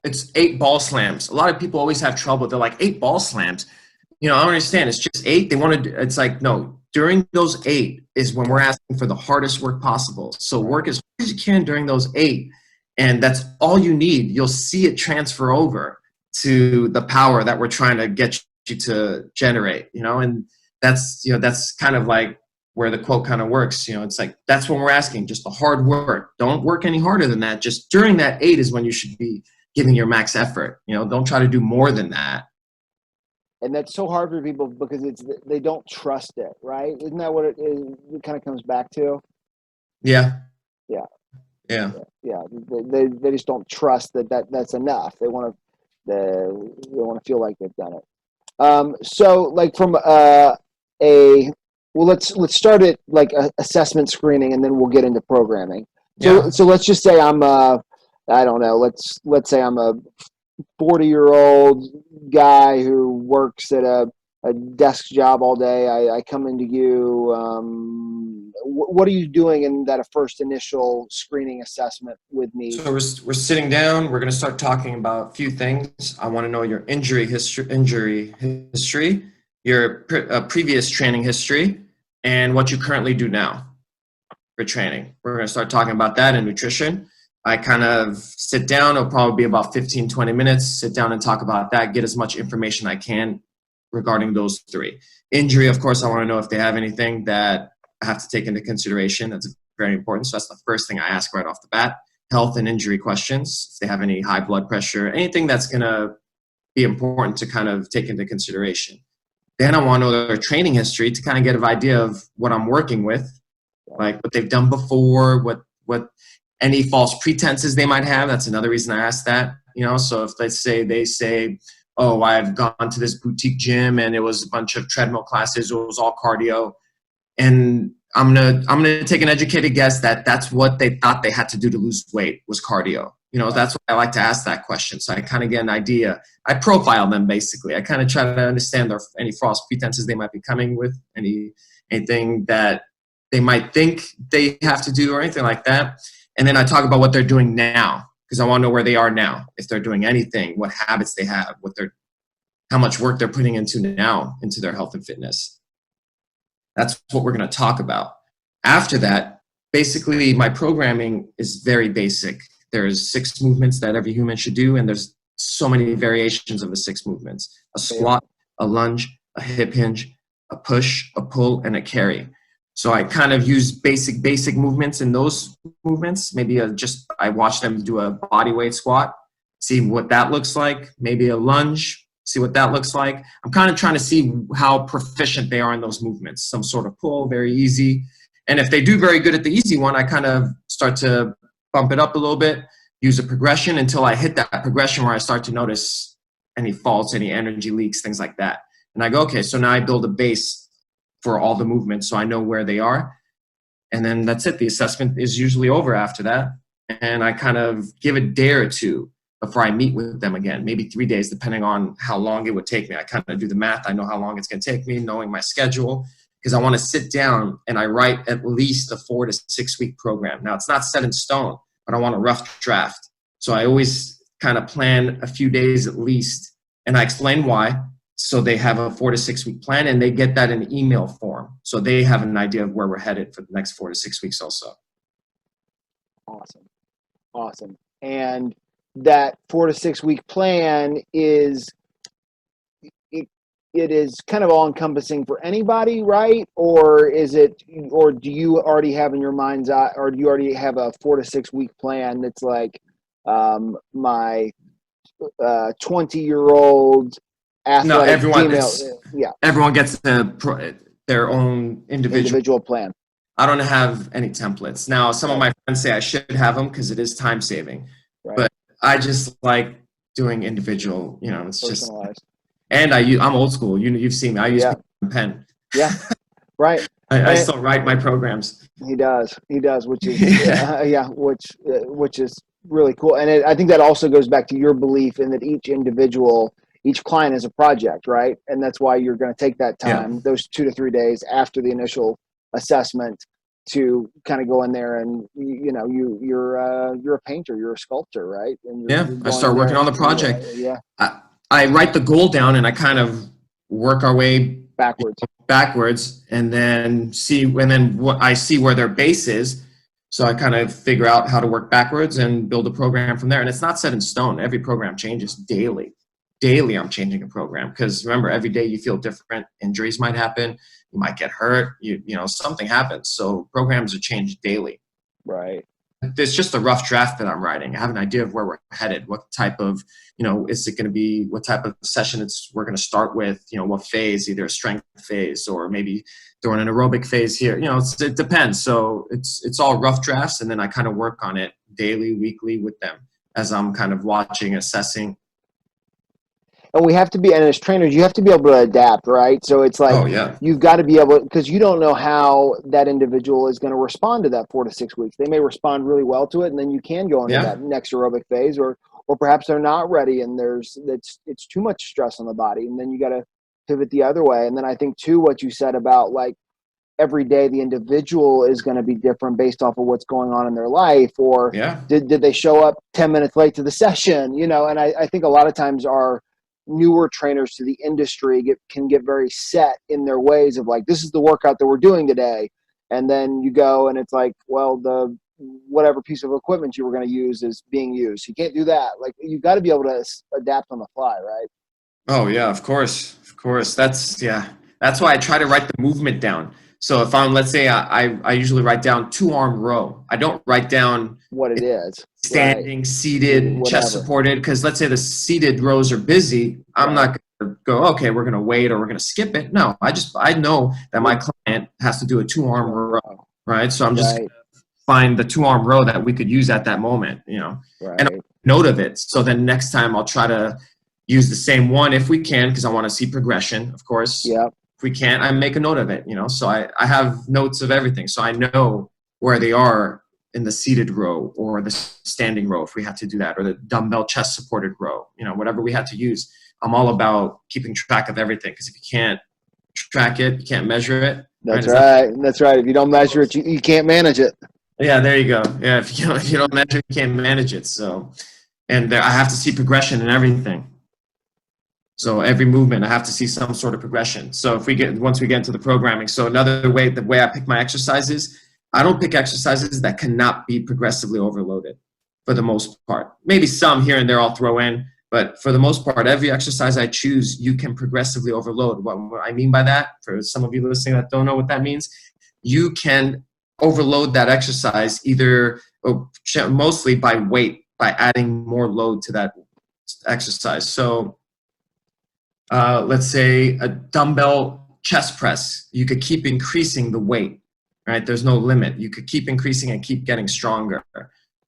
S2: it's 8 ball slams. A lot of people always have trouble. They're like, 8 ball slams. I don't understand. It's just 8. They want to. It's like, no. During those 8 is when we're asking for the hardest work possible. So work as hard as you can during those 8, and that's all you need. You'll see it transfer over to the power that we're trying to get you to generate. And that's kind of like where the quote kind of works. It's like, that's when we're asking, just the hard work. Don't work any harder than that. Just during that 8 is when you should be giving your max effort. Don't try to do more than that.
S1: And that's so hard for people because they don't trust it, right? Isn't that what it kind of comes back to?
S2: Yeah.
S1: They just don't trust that's enough. They want to feel like they've done it. So like from let's start at like assessment screening, and then we'll get into programming. So let's just say I'm I don't know. Let's say I'm a 40-year-old guy who works at a desk job all day. I come into you. What are you doing in that first initial screening assessment with me?
S2: So we're sitting down. We're going to start talking about a few things. I want to know your injury history, your previous training history, and what you currently do now for training. We're going to start talking about that and nutrition. I kind of sit down. It'll probably be about 15, 20 minutes. Sit down and talk about that, get as much information I can regarding those 3. Injury, of course, I want to know if they have anything that I have to take into consideration. That's very important. So that's the first thing I ask right off the bat. Health and injury questions, if they have any high blood pressure, anything that's going to be important to kind of take into consideration. Then I want to know their training history to kind of get an idea of what I'm working with, like what they've done before, what any false pretenses they might have. That's another reason I ask that. So if they say, oh, I've gone to this boutique gym and it was a bunch of treadmill classes, it was all cardio, and I'm gonna take an educated guess that that's what they thought they had to do to lose weight was cardio. That's why I like to ask that question. So I kind of get an idea. I profile them basically. I kind of try to understand any false pretenses they might be coming with, anything that they might think they have to do or anything like that. And then I talk about what they're doing now, because I want to know where they are now. If they're doing anything, what habits they have, how much work they're putting into now into their health and fitness. That's what we're going to talk about. After that, basically my programming is very basic. There's 6 movements that every human should do, and there's so many variations of the 6 movements: a squat, a lunge, a hip hinge, a push, a pull, and a carry. So I kind of use basic movements in those movements. Maybe I watch them do a body weight squat, see what that looks like. Maybe a lunge, see what that looks like. I'm kind of trying to see how proficient they are in those movements. Some sort of pull, very easy. And if they do very good at the easy one, I kind of start to bump it up a little bit, use a progression until I hit that progression where I start to notice any faults, any energy leaks, things like that. And I go, okay, so now I build a base for all the movements so I know where they are. And then that's it. The assessment is usually over after that. And I kind of give a day or two before I meet with them again, maybe 3 days, depending on how long it would take me. I kind of do the math. I know how long it's going to take me, knowing my schedule, because I want to sit down and I write at least a 4 to 6 week program. Now, it's not set in stone, but I want a rough draft. So I always kind of plan a few days at least, and I explain why. So they have a 4 to 6 week plan, and they get that in email form. So they have an idea of where we're headed for the next 4 to 6 weeks also.
S1: Awesome. And that 4 to 6 week plan is it is kind of all encompassing for anybody, right? Or do you already have in your mind's eye, or do you already have a 4 to 6 week plan that's like my 20-year-old athletic
S2: everyone gets their own individual
S1: plan.
S2: I don't have any templates. Now, some of my friends say I should have them because it is time saving, but I just like doing individual, it's
S1: personalized.
S2: Just, and I'm old school. You've seen me. I use pen.
S1: Yeah. Right.
S2: I still write my programs.
S1: He does, which is, which is really cool. And I think that also goes back to your belief in that each client is a project, right? And that's why you're going to take that time, those 2 to 3 days after the initial assessment, to kind of go in there and you're a painter, you're a sculptor, right? And
S2: I start working on the project. I write the goal down and I kind of work our way backwards, and then what I see where their base is. So I kind of figure out how to work backwards and build a program from there. And it's not set in stone. Every program changes daily. Daily, I'm changing a program, because remember, every day you feel different. Injuries might happen. You might get hurt. Something happens. So programs are changed daily.
S1: Right.
S2: It's just a rough draft that I'm writing. I have an idea of where we're headed. What type of, is it going to be? What type of session we're going to start with? What phase? Either a strength phase or maybe throwing an aerobic phase here. It depends. So it's all rough drafts, and then I kind of work on it daily, weekly with them as I'm kind of watching, assessing.
S1: And and as trainers, you have to be able to adapt, right? So it's like, you've got to be able, because you don't know how that individual is going to respond to that 4 to 6 weeks. They may respond really well to it, and then you can go into that next aerobic phase, or perhaps they're not ready, and it's too much stress on the body, and then you got to pivot the other way. And then I think too, what you said about like every day the individual is going to be different based off of what's going on in their life, or did they show up 10 minutes late to the session? And I think a lot of times our newer trainers to the industry can get very set in their ways of like, this is the workout that we're doing today. And then you go and it's like, well, the whatever piece of equipment you were going to use is being used. You can't do that. Like, you've got to be able to adapt on the fly, right?
S2: Oh yeah, of course. That's why I try to write the movement down. So if let's say I usually write down 2-arm row. I don't write down
S1: what it is.
S2: Standing, seated, chest supported, because let's say the seated rows are busy. I'm not going go, okay, we're going to wait or we're going to skip it. No, I know that my client has to do a 2-arm row, right? So I'm just going to find the 2-arm row that we could use at that moment, and I'll note of it. So then next time I'll try to use the same one if we can, because I want to see progression, of course.
S1: Yeah.
S2: If we can't, I make a note of it, So I have notes of everything. So I know where they are in the seated row or the standing row if we had to do that, or the dumbbell chest supported row, whatever we had to use. I'm all about keeping track of everything, because if you can't track it, you can't measure it.
S1: That's right. That's right. If you don't measure it, you can't manage it.
S2: Yeah, there you go. Yeah, if you don't measure it, you can't manage it. So, and I have to see progression in everything. So every movement, I have to see some sort of progression. So once we get into the programming, so another way, the way I pick my exercises, I don't pick exercises that cannot be progressively overloaded for the most part. Maybe some here and there I'll throw in, but for the most part, every exercise I choose, you can progressively overload. What I mean by that, for some of you listening that don't know what that means, you can overload that exercise mostly by weight, by adding more load to that exercise. So let's say a dumbbell chest press, you could keep increasing the weight, right? There's no limit. You could keep increasing and keep getting stronger.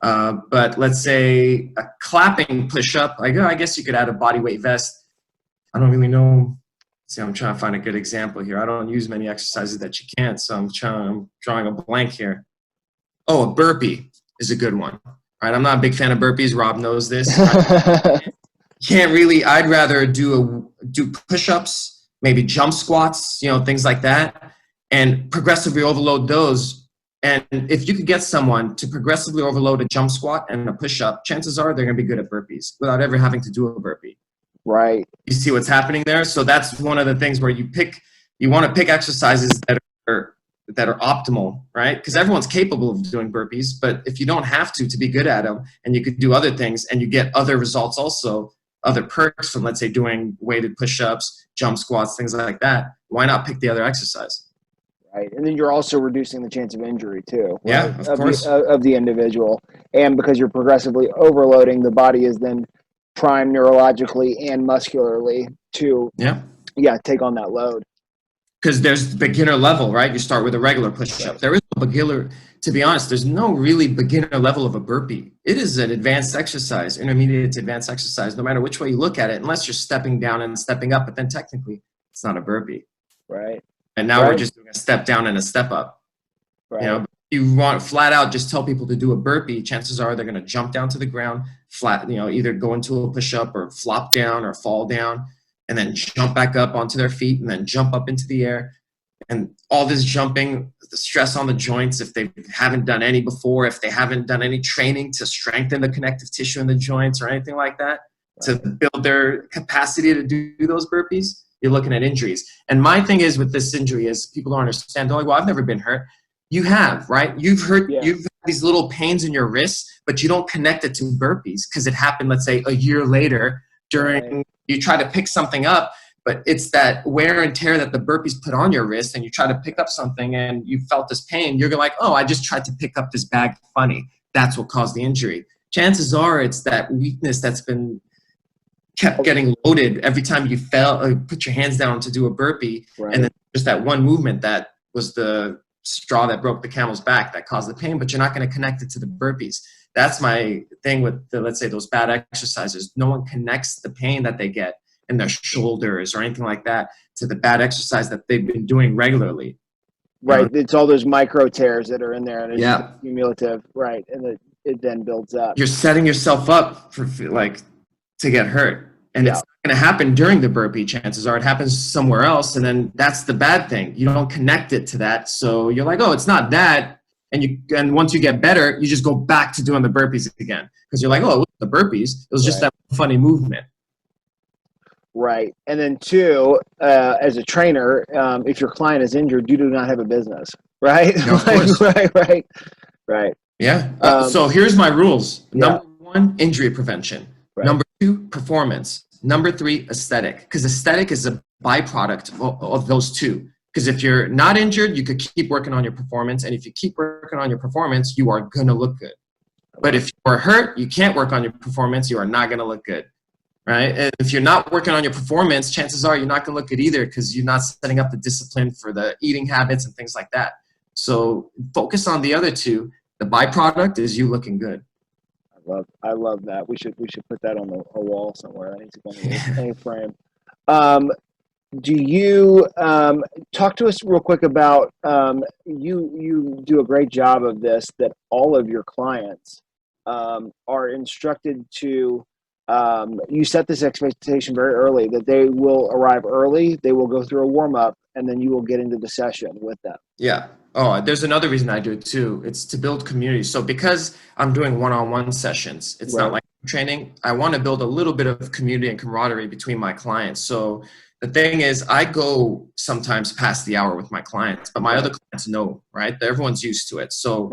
S2: But let's say a clapping push-up, I guess you could add a body weight vest. I don't really know. See, I'm trying to find a good example here. I don't use many exercises that you can't, so I'm drawing a blank here. Oh, a burpee is a good one, right? I'm not a big fan of burpees. Rob knows this. I'd rather do push-ups, maybe jump squats, things like that, and progressively overload those. And if you could get someone to progressively overload a jump squat and a push-up, chances are they're going to be good at burpees without ever having to do a burpee.
S1: Right.
S2: You see what's happening there? So that's one of the things where you want to pick exercises that are optimal, right? Because everyone's capable of doing burpees, but if you don't have to be good at them, and you could do other things and you get other results also, other perks from, let's say, doing weighted push-ups, jump squats, things like that, why not pick the other exercise?
S1: Right. And then you're also reducing the chance of injury too. Right?
S2: Yeah, of course.
S1: Of the individual. And because you're progressively overloading, the body is then primed neurologically and muscularly to take on that load.
S2: Because there's beginner level, right? You start with a regular push-up. Right. There is no beginner, to be honest, there's no really beginner level of a burpee. It is an advanced exercise, intermediate to advanced exercise, no matter which way you look at it, unless you're stepping down and stepping up, but then technically it's not a burpee.
S1: Right.
S2: And now we're just doing a step down and a step up.
S1: Right.
S2: If you want flat out, just tell people to do a burpee, chances are they're going to jump down to the ground flat, either go into a push-up or flop down or fall down, and then jump back up onto their feet and then jump up into the air. And all this jumping, the stress on the joints, if they haven't done any before, if they haven't done any training to strengthen the connective tissue in the joints or anything like that, to build their capacity to do those burpees, you're looking at injuries. And my thing is with this injury is people don't understand. They're like, well, I've never been hurt. You have, right? You've had these little pains in your wrists, but you don't connect it to burpees because it happened, let's say, a year later during, you try to pick something up, but it's that wear and tear that the burpees put on your wrist, and you try to pick up something and you felt this pain. You're like, oh, I just tried to pick up this bag funny. That's what caused the injury. Chances are it's that weakness that's been kept getting loaded every time you put your hands down to do a burpee. Right. And then just that one movement that was the straw that broke the camel's back that caused the pain, but you're not going to connect it to the burpees. That's my thing with let's say those bad exercises. No one connects the pain that they get in their shoulders or anything like that to the bad exercise that they've been doing regularly.
S1: Right. It's all those micro tears that are in there, and it's just cumulative. Right. And it then builds up.
S2: You're setting yourself up for to get hurt. And it's not going to happen during the burpee, chances are. It happens somewhere else, and then that's the bad thing. You don't connect it to that, so you're like, oh, it's not that. And once you get better, you just go back to doing the burpees again. Because you're like, oh, it wasn't the burpees. It was just that funny movement.
S1: Right. And then two, as a trainer, if your client is injured, you do not have a business. Right?
S2: No, of course.
S1: Right.
S2: Yeah. So here's my rules. Number one, injury prevention. Right. Number two, performance. Number three, aesthetic. Because aesthetic is a byproduct of those two. Because if you're not injured, you could keep working on your performance. And if you keep working on your performance, you are going to look good. But if you are hurt, you can't work on your performance, you are not going to look good. right? And if you're not working on your performance, chances are you're not going to look good either because you're not setting up the discipline for the eating habits and things like that. So focus on the other two. The byproduct is you looking good.
S1: I love that. We should put that on a wall somewhere. That needs to go on a frame. Do you talk to us real quick about you do a great job of this, that all of your clients are instructed to you set this expectation very early, that they will arrive early, they will go through a warm-up, and then you will get into the session with them.
S2: Yeah. Oh, there's another reason I do it too. It's to build community. So because I'm doing one-on-one sessions, it's not like training. I want to build a little bit of community and camaraderie between my clients. So the thing is, I go sometimes past the hour with my clients, but my other clients know, right? Everyone's used to it. So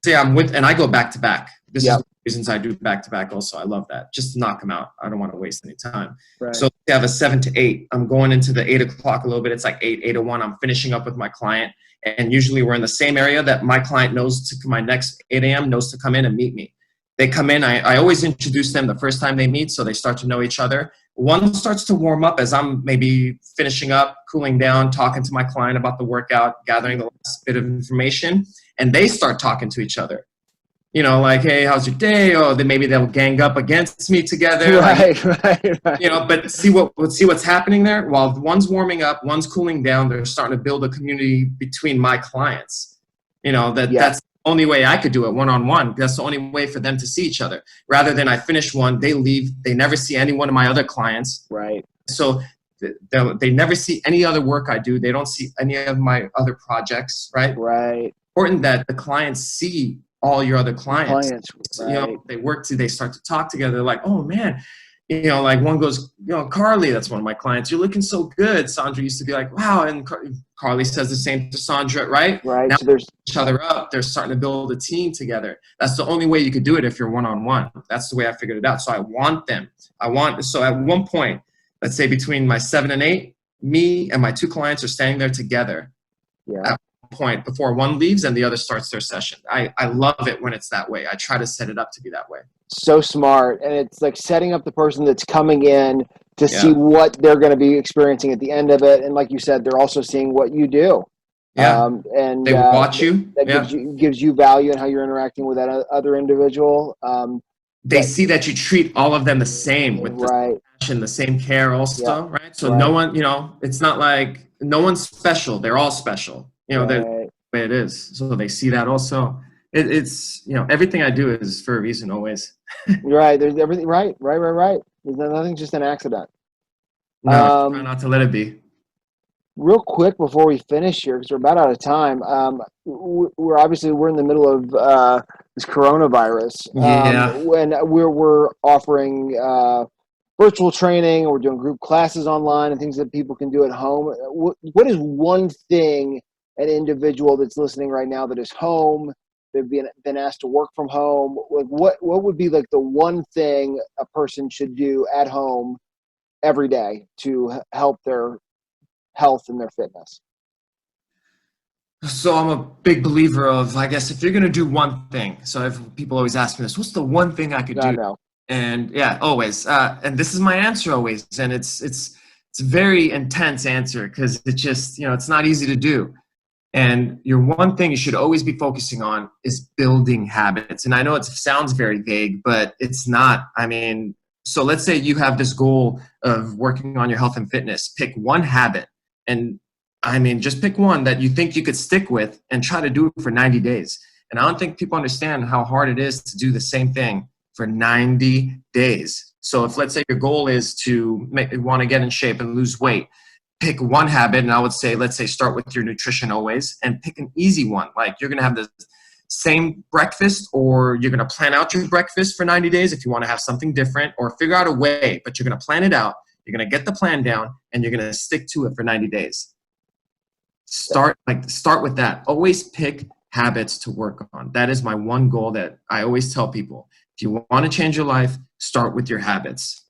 S2: say I'm with, and I go back to back. This is one of the reasons I do back to back also. I love that. Just to knock them out. I don't want to waste any time. So they have a 7 to 8. I'm going into the 8 o'clock a little bit. It's like 8:01. I'm finishing up with my client. And usually we're in the same area that my client knows to my next 8 a.m. knows to come in and meet me. They come in. I always introduce them the first time they meet, so they start to know each other. One starts to warm up as I'm maybe finishing up, cooling down, talking to my client about the workout, gathering the last bit of information, and they start talking to each other. You know, like, hey, how's your day? Oh, then maybe they'll gang up against me together.
S1: Right.
S2: You know, but see what's happening there. While one's warming up, one's cooling down, they're starting to build a community between my clients. You know, that's the only way I could do it one-on-one. That's the only way for them to see each other. Rather than I finish one, they leave, they never see any one of my other clients.
S1: Right.
S2: So they never see any other work I do. They don't see any of my other projects, right?
S1: Right.
S2: Important that the clients see all your other clients.
S1: Right.
S2: You know, they start to talk together, like, oh man, you know, like one goes, you know, Carly, that's one of my clients, you're looking so good. Sandra used to be like, wow. And Carly says the same to Sandra, right?
S1: Right.
S2: Now
S1: So there's
S2: each other up. They're starting to build a team together. That's the only way you could do it if you're one-on-one. That's the way I figured it out. So I want them. So at one point, let's say between my 7 and 8, me and my 2 clients are standing there together.
S1: Yeah.
S2: At one point before one leaves and the other starts their session. I love it when it's that way. I try to set it up to be that way.
S1: So smart. And it's like setting up the person that's coming in to see what they're going to be experiencing at the end of it. And like you said, they're also seeing what you do.
S2: Yeah.
S1: And
S2: they watch you.
S1: That gives you value in how you're interacting with that other individual.
S2: They see that you treat all of them the same with the passion, the same care also, right? So no one, you know, it's not like no one's special. They're all special. You know, the way it is. So they see that also. It's, you know, everything I do is for a reason always.
S1: Right. There's everything. Right. There's nothing just an accident.
S2: No, try not to let it be.
S1: Real quick before we finish here, because we're about out of time. We're in the middle of this coronavirus. When we're offering virtual training, or we're doing group classes online and things that people can do at home. What is one thing an individual that's listening right now that is home, they've been asked to work from home, like what would be like the one thing a person should do at home every day to help their health and their fitness?
S2: So I'm a big believer of, I guess, if you're going to do one thing, so people always ask me this, what's the one thing I could do?
S1: No.
S2: And yeah, always. And this is my answer always. And it's a very intense answer because it just, you know, it's not easy to do. And your one thing you should always be focusing on is building habits. And I know it sounds very vague, but it's not. I mean, so let's say you have this goal of working on your health and fitness. Pick one habit. And I mean, just pick one that you think you could stick with and try to do it for 90 days. And I don't think people understand how hard it is to do the same thing for 90 days. So if, let's say your goal is to want to get in shape and lose weight, pick one habit. And I would say, let's say start with your nutrition always and pick an easy one. Like you're going to have the same breakfast, or you're going to plan out your breakfast for 90 days if you want to have something different, or figure out a way, but you're going to plan it out. You're going to get the plan down and you're going to stick to it for 90 days. Start with that. Always pick habits to work on. That is my one goal that I always tell people. If you want to change your life, start with your habits.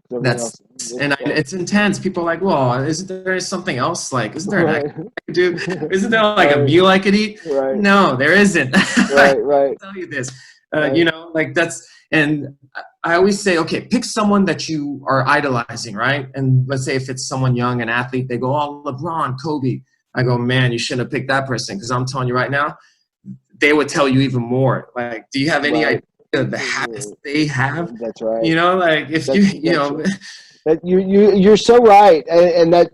S2: It's intense. People are like, well, isn't there something else? Like, isn't there an activity I could do? Isn't there like a meal I could eat? No, there isn't.
S1: Right.
S2: I tell you this. You know, like And I always say, okay, pick someone that you are idolizing, right? And let's say if it's someone young, an athlete, they go, oh, LeBron, Kobe. I go, man, you shouldn't have picked that person, because I'm telling you right now, they would tell you even more. Like, do you have any idea of the habits they have?
S1: That's right.
S2: You know, like if you know.
S1: That you're so right, and that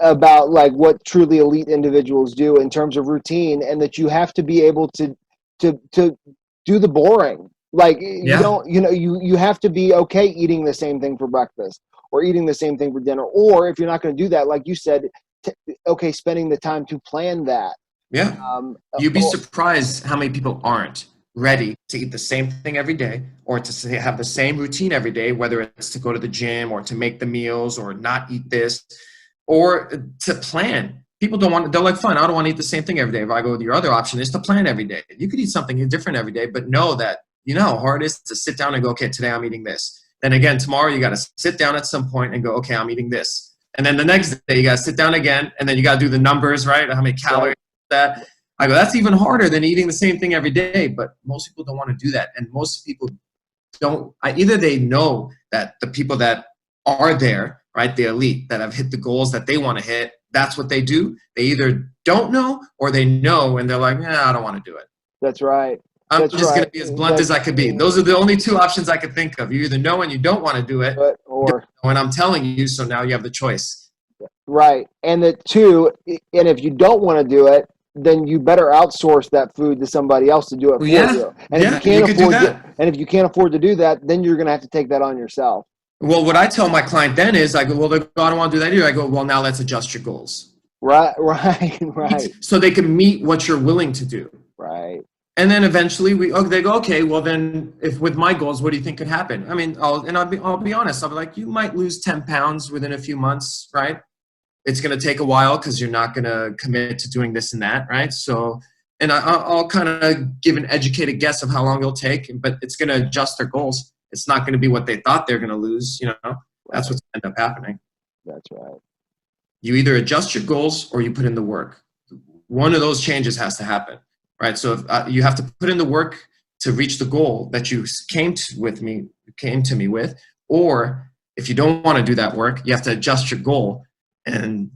S1: about like what truly elite individuals do in terms of routine, and that you have to be able to do the boring. Like you don't, you have to be okay eating the same thing for breakfast or eating the same thing for dinner, or if you're not going to do that, like you said, okay, spending the time to plan that.
S2: Yeah, you'd be surprised how many people aren't ready to eat the same thing every day, or to have the same routine every day, whether it's to go to the gym or to make the meals or not eat this, or to plan. People don't want, they're like, fine, I don't want to eat the same thing every day. If I go with your other option is to plan every day. You could eat something different every day, but know that, you know how hard it is to sit down and go, okay, today I'm eating this. Then again, tomorrow you got to sit down at some point and go, okay, I'm eating this. And then the next day you got to sit down again, and then you got to do the numbers, right? How many calories that. I go, that's even harder than eating the same thing every day. But most people don't want to do that. And most people don't, either they know that the people that are there, right, the elite that have hit the goals that they want to hit, that's what they do. They either don't know or they know and they're like, I don't want to do it.
S1: That's right.
S2: I'm just going to be as blunt as I could be. Those are the only two options I could think of. You either know and you don't want to do it, or when I'm telling you, so now you have the choice.
S1: Right. And the two, and if you don't want to do it, then you better outsource that food to somebody else to do it for you. And if you can't afford to do that, then you're going to have to take that on yourself.
S2: Well, what I tell my client then is, I go, well, I don't want to do that either. I go, well, now let's adjust your goals.
S1: Right.
S2: So they can meet what you're willing to do.
S1: Right.
S2: And then eventually they go, okay, well then, if with my goals, what do you think could happen? I mean, I'll be honest. I'll be like, you might lose 10 pounds within a few months, right? It's going to take a while because you're not going to commit to doing this and that, right? So, and I'll kind of give an educated guess of how long it'll take, but it's going to adjust their goals. It's not going to be what they thought they're going to lose, you know? That's what's going to end up happening.
S1: That's right.
S2: You either adjust your goals or you put in the work. One of those changes has to happen, right? So if you have to put in the work to reach the goal that you came to me with, or if you don't want to do that work, you have to adjust your goal and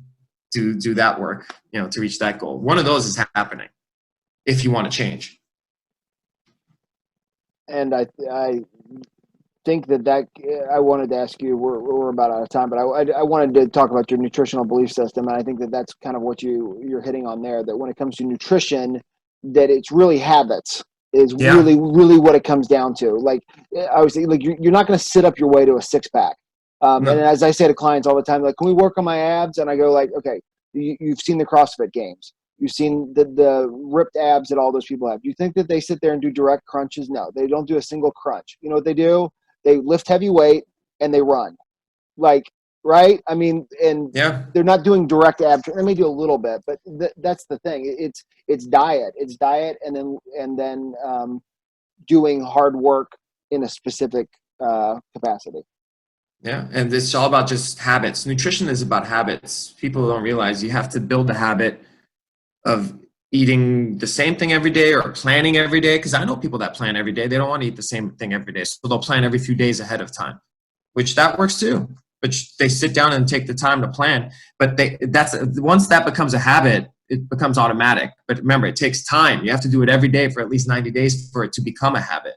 S2: do that work, you know, to reach that goal. One of those is happening if you want to change.
S1: And I think that I wanted to ask you, we're about out of time, but I wanted to talk about your nutritional belief system. And I think that that's kind of what you're hitting on there, that when it comes to nutrition, that it's really habits is really what it comes down to. Like I was saying, like you're not going to sit up your way to a six pack. And as I say to clients all the time, like, can we work on my abs? And I go like, okay, you've seen the CrossFit Games. You've seen the ripped abs that all those people have. Do you think that they sit there and do direct crunches? No, they don't do a single crunch. You know what they do? They lift heavy weight and they run. Like, right? I mean, and they're not doing direct ab. They may do a little bit, but that's the thing. It's diet. It's diet and then doing hard work in a specific capacity.
S2: Yeah, and it's all about just habits. Nutrition is about habits. People don't realize you have to build a habit of eating the same thing every day or planning every day. Because I know people that plan every day. They don't want to eat the same thing every day. So they'll plan every few days ahead of time, which that works too. But they sit down and take the time to plan. But once that becomes a habit, it becomes automatic. But remember, it takes time. You have to do it every day for at least 90 days for it to become a habit.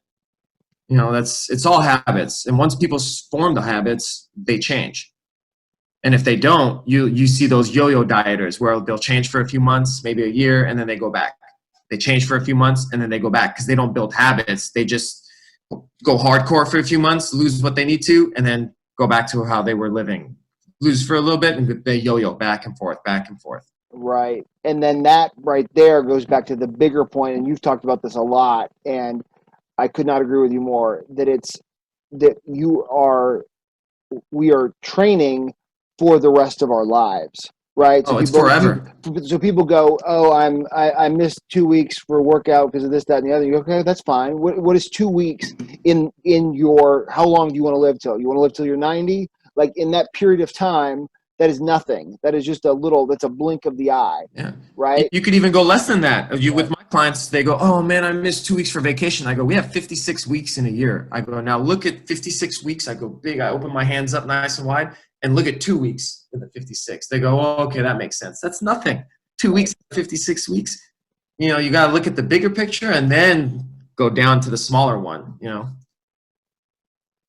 S2: You know, it's all habits. And once people form the habits, they change. And if they don't, you see those yo-yo dieters where they'll change for a few months, maybe a year, and then they go back. They change for a few months, and then they go back because they don't build habits. They just go hardcore for a few months, lose what they need to, and then go back to how they were living. Lose for a little bit, and they yo-yo back and forth, back and forth.
S1: Right. And then that right there goes back to the bigger point, and you've talked about this a lot, and I could not agree with you more, that we are training for the rest of our lives, right? So
S2: it's forever.
S1: So people go, oh, I missed 2 weeks for workout because of this, that, and the other. You go, okay, that's fine. What is 2 weeks in your, how long do you want to live till? You want to live till you're 90? Like in that period of time, that is nothing. That is just that's a blink of the eye,
S2: Yeah.
S1: right?
S2: You could even go less than that. With my clients, they go, oh man, I missed 2 weeks for vacation. I go, we have 56 weeks in a year. I go, now look at 56 weeks. I go big. I open my hands up nice and wide and look at 2 weeks in the 56. They go, oh, okay, that makes sense. That's nothing. 2 weeks, 56 weeks. You know, you got to look at the bigger picture and then go down to the smaller one, you know.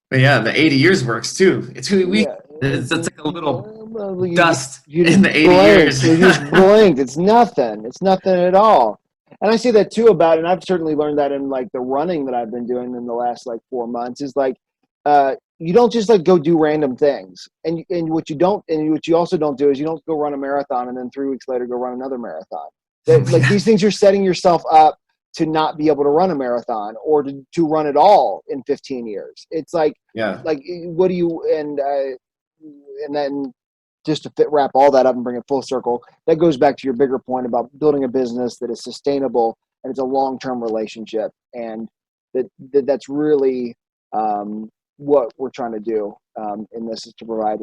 S2: But yeah, the 80 years works too. It's 2 weeks. It's like a little dust in the 80 years.
S1: You just blinked. It's nothing. It's nothing at all. And I say that too about, and I've certainly learned that in like the running that I've been doing in the last like 4 months is like, you don't just like go do random things. And what you also don't do is you don't go run a marathon and then 3 weeks later go run another marathon. Like these things, you're setting yourself up to not be able to run a marathon or to run it all in 15 years. It's like, like what do you, and then just to wrap all that up and bring it full circle, that goes back to your bigger point about building a business that is sustainable and it's a long-term relationship. And that's really what we're trying to do in this, is to provide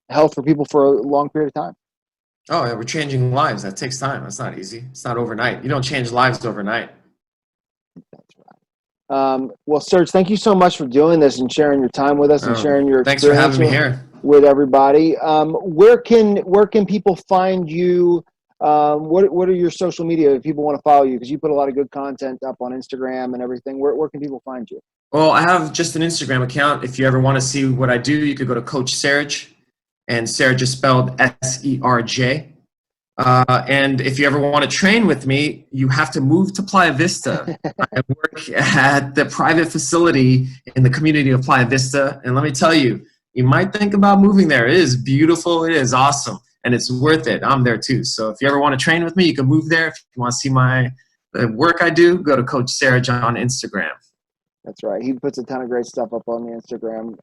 S1: health for people for a long period of time.
S2: Oh, yeah, we're changing lives. That takes time. That's not easy. It's not overnight. You don't change lives overnight.
S1: That's right. Well, Serge, thank you so much for doing this and sharing your time with us and sharing your
S2: thanks for having me here
S1: with everybody. Where can people find you? What are your social media if people want to follow you? Because you put a lot of good content up on Instagram and everything. Where can people find you?
S2: Well, I have just an Instagram account. If you ever want to see what I do, you could go to Coach Serge. And Serge is spelled S-E-R-J. And if you ever want to train with me, you have to move to Playa Vista. I work at the private facility in the community of Playa Vista. And let me tell you, you might think about moving there. It is beautiful. It is awesome. And it's worth it. I'm there too. So if you ever want to train with me, you can move there. If you want to see the work I do, go to Coach Serge on Instagram.
S1: That's right. He puts a ton of great stuff up on the Instagram,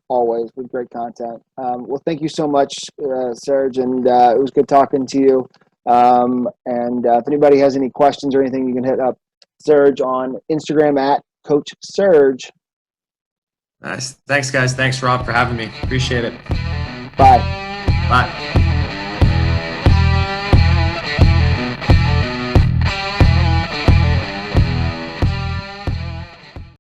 S1: always with great content. Well, thank you so much, Serge, and it was good talking to you. And if anybody has any questions or anything, you can hit up Serge on Instagram at Coach Serge.
S2: Nice. Thanks, guys. Thanks, Rob, for having me. Appreciate it.
S1: Bye.
S2: Bye.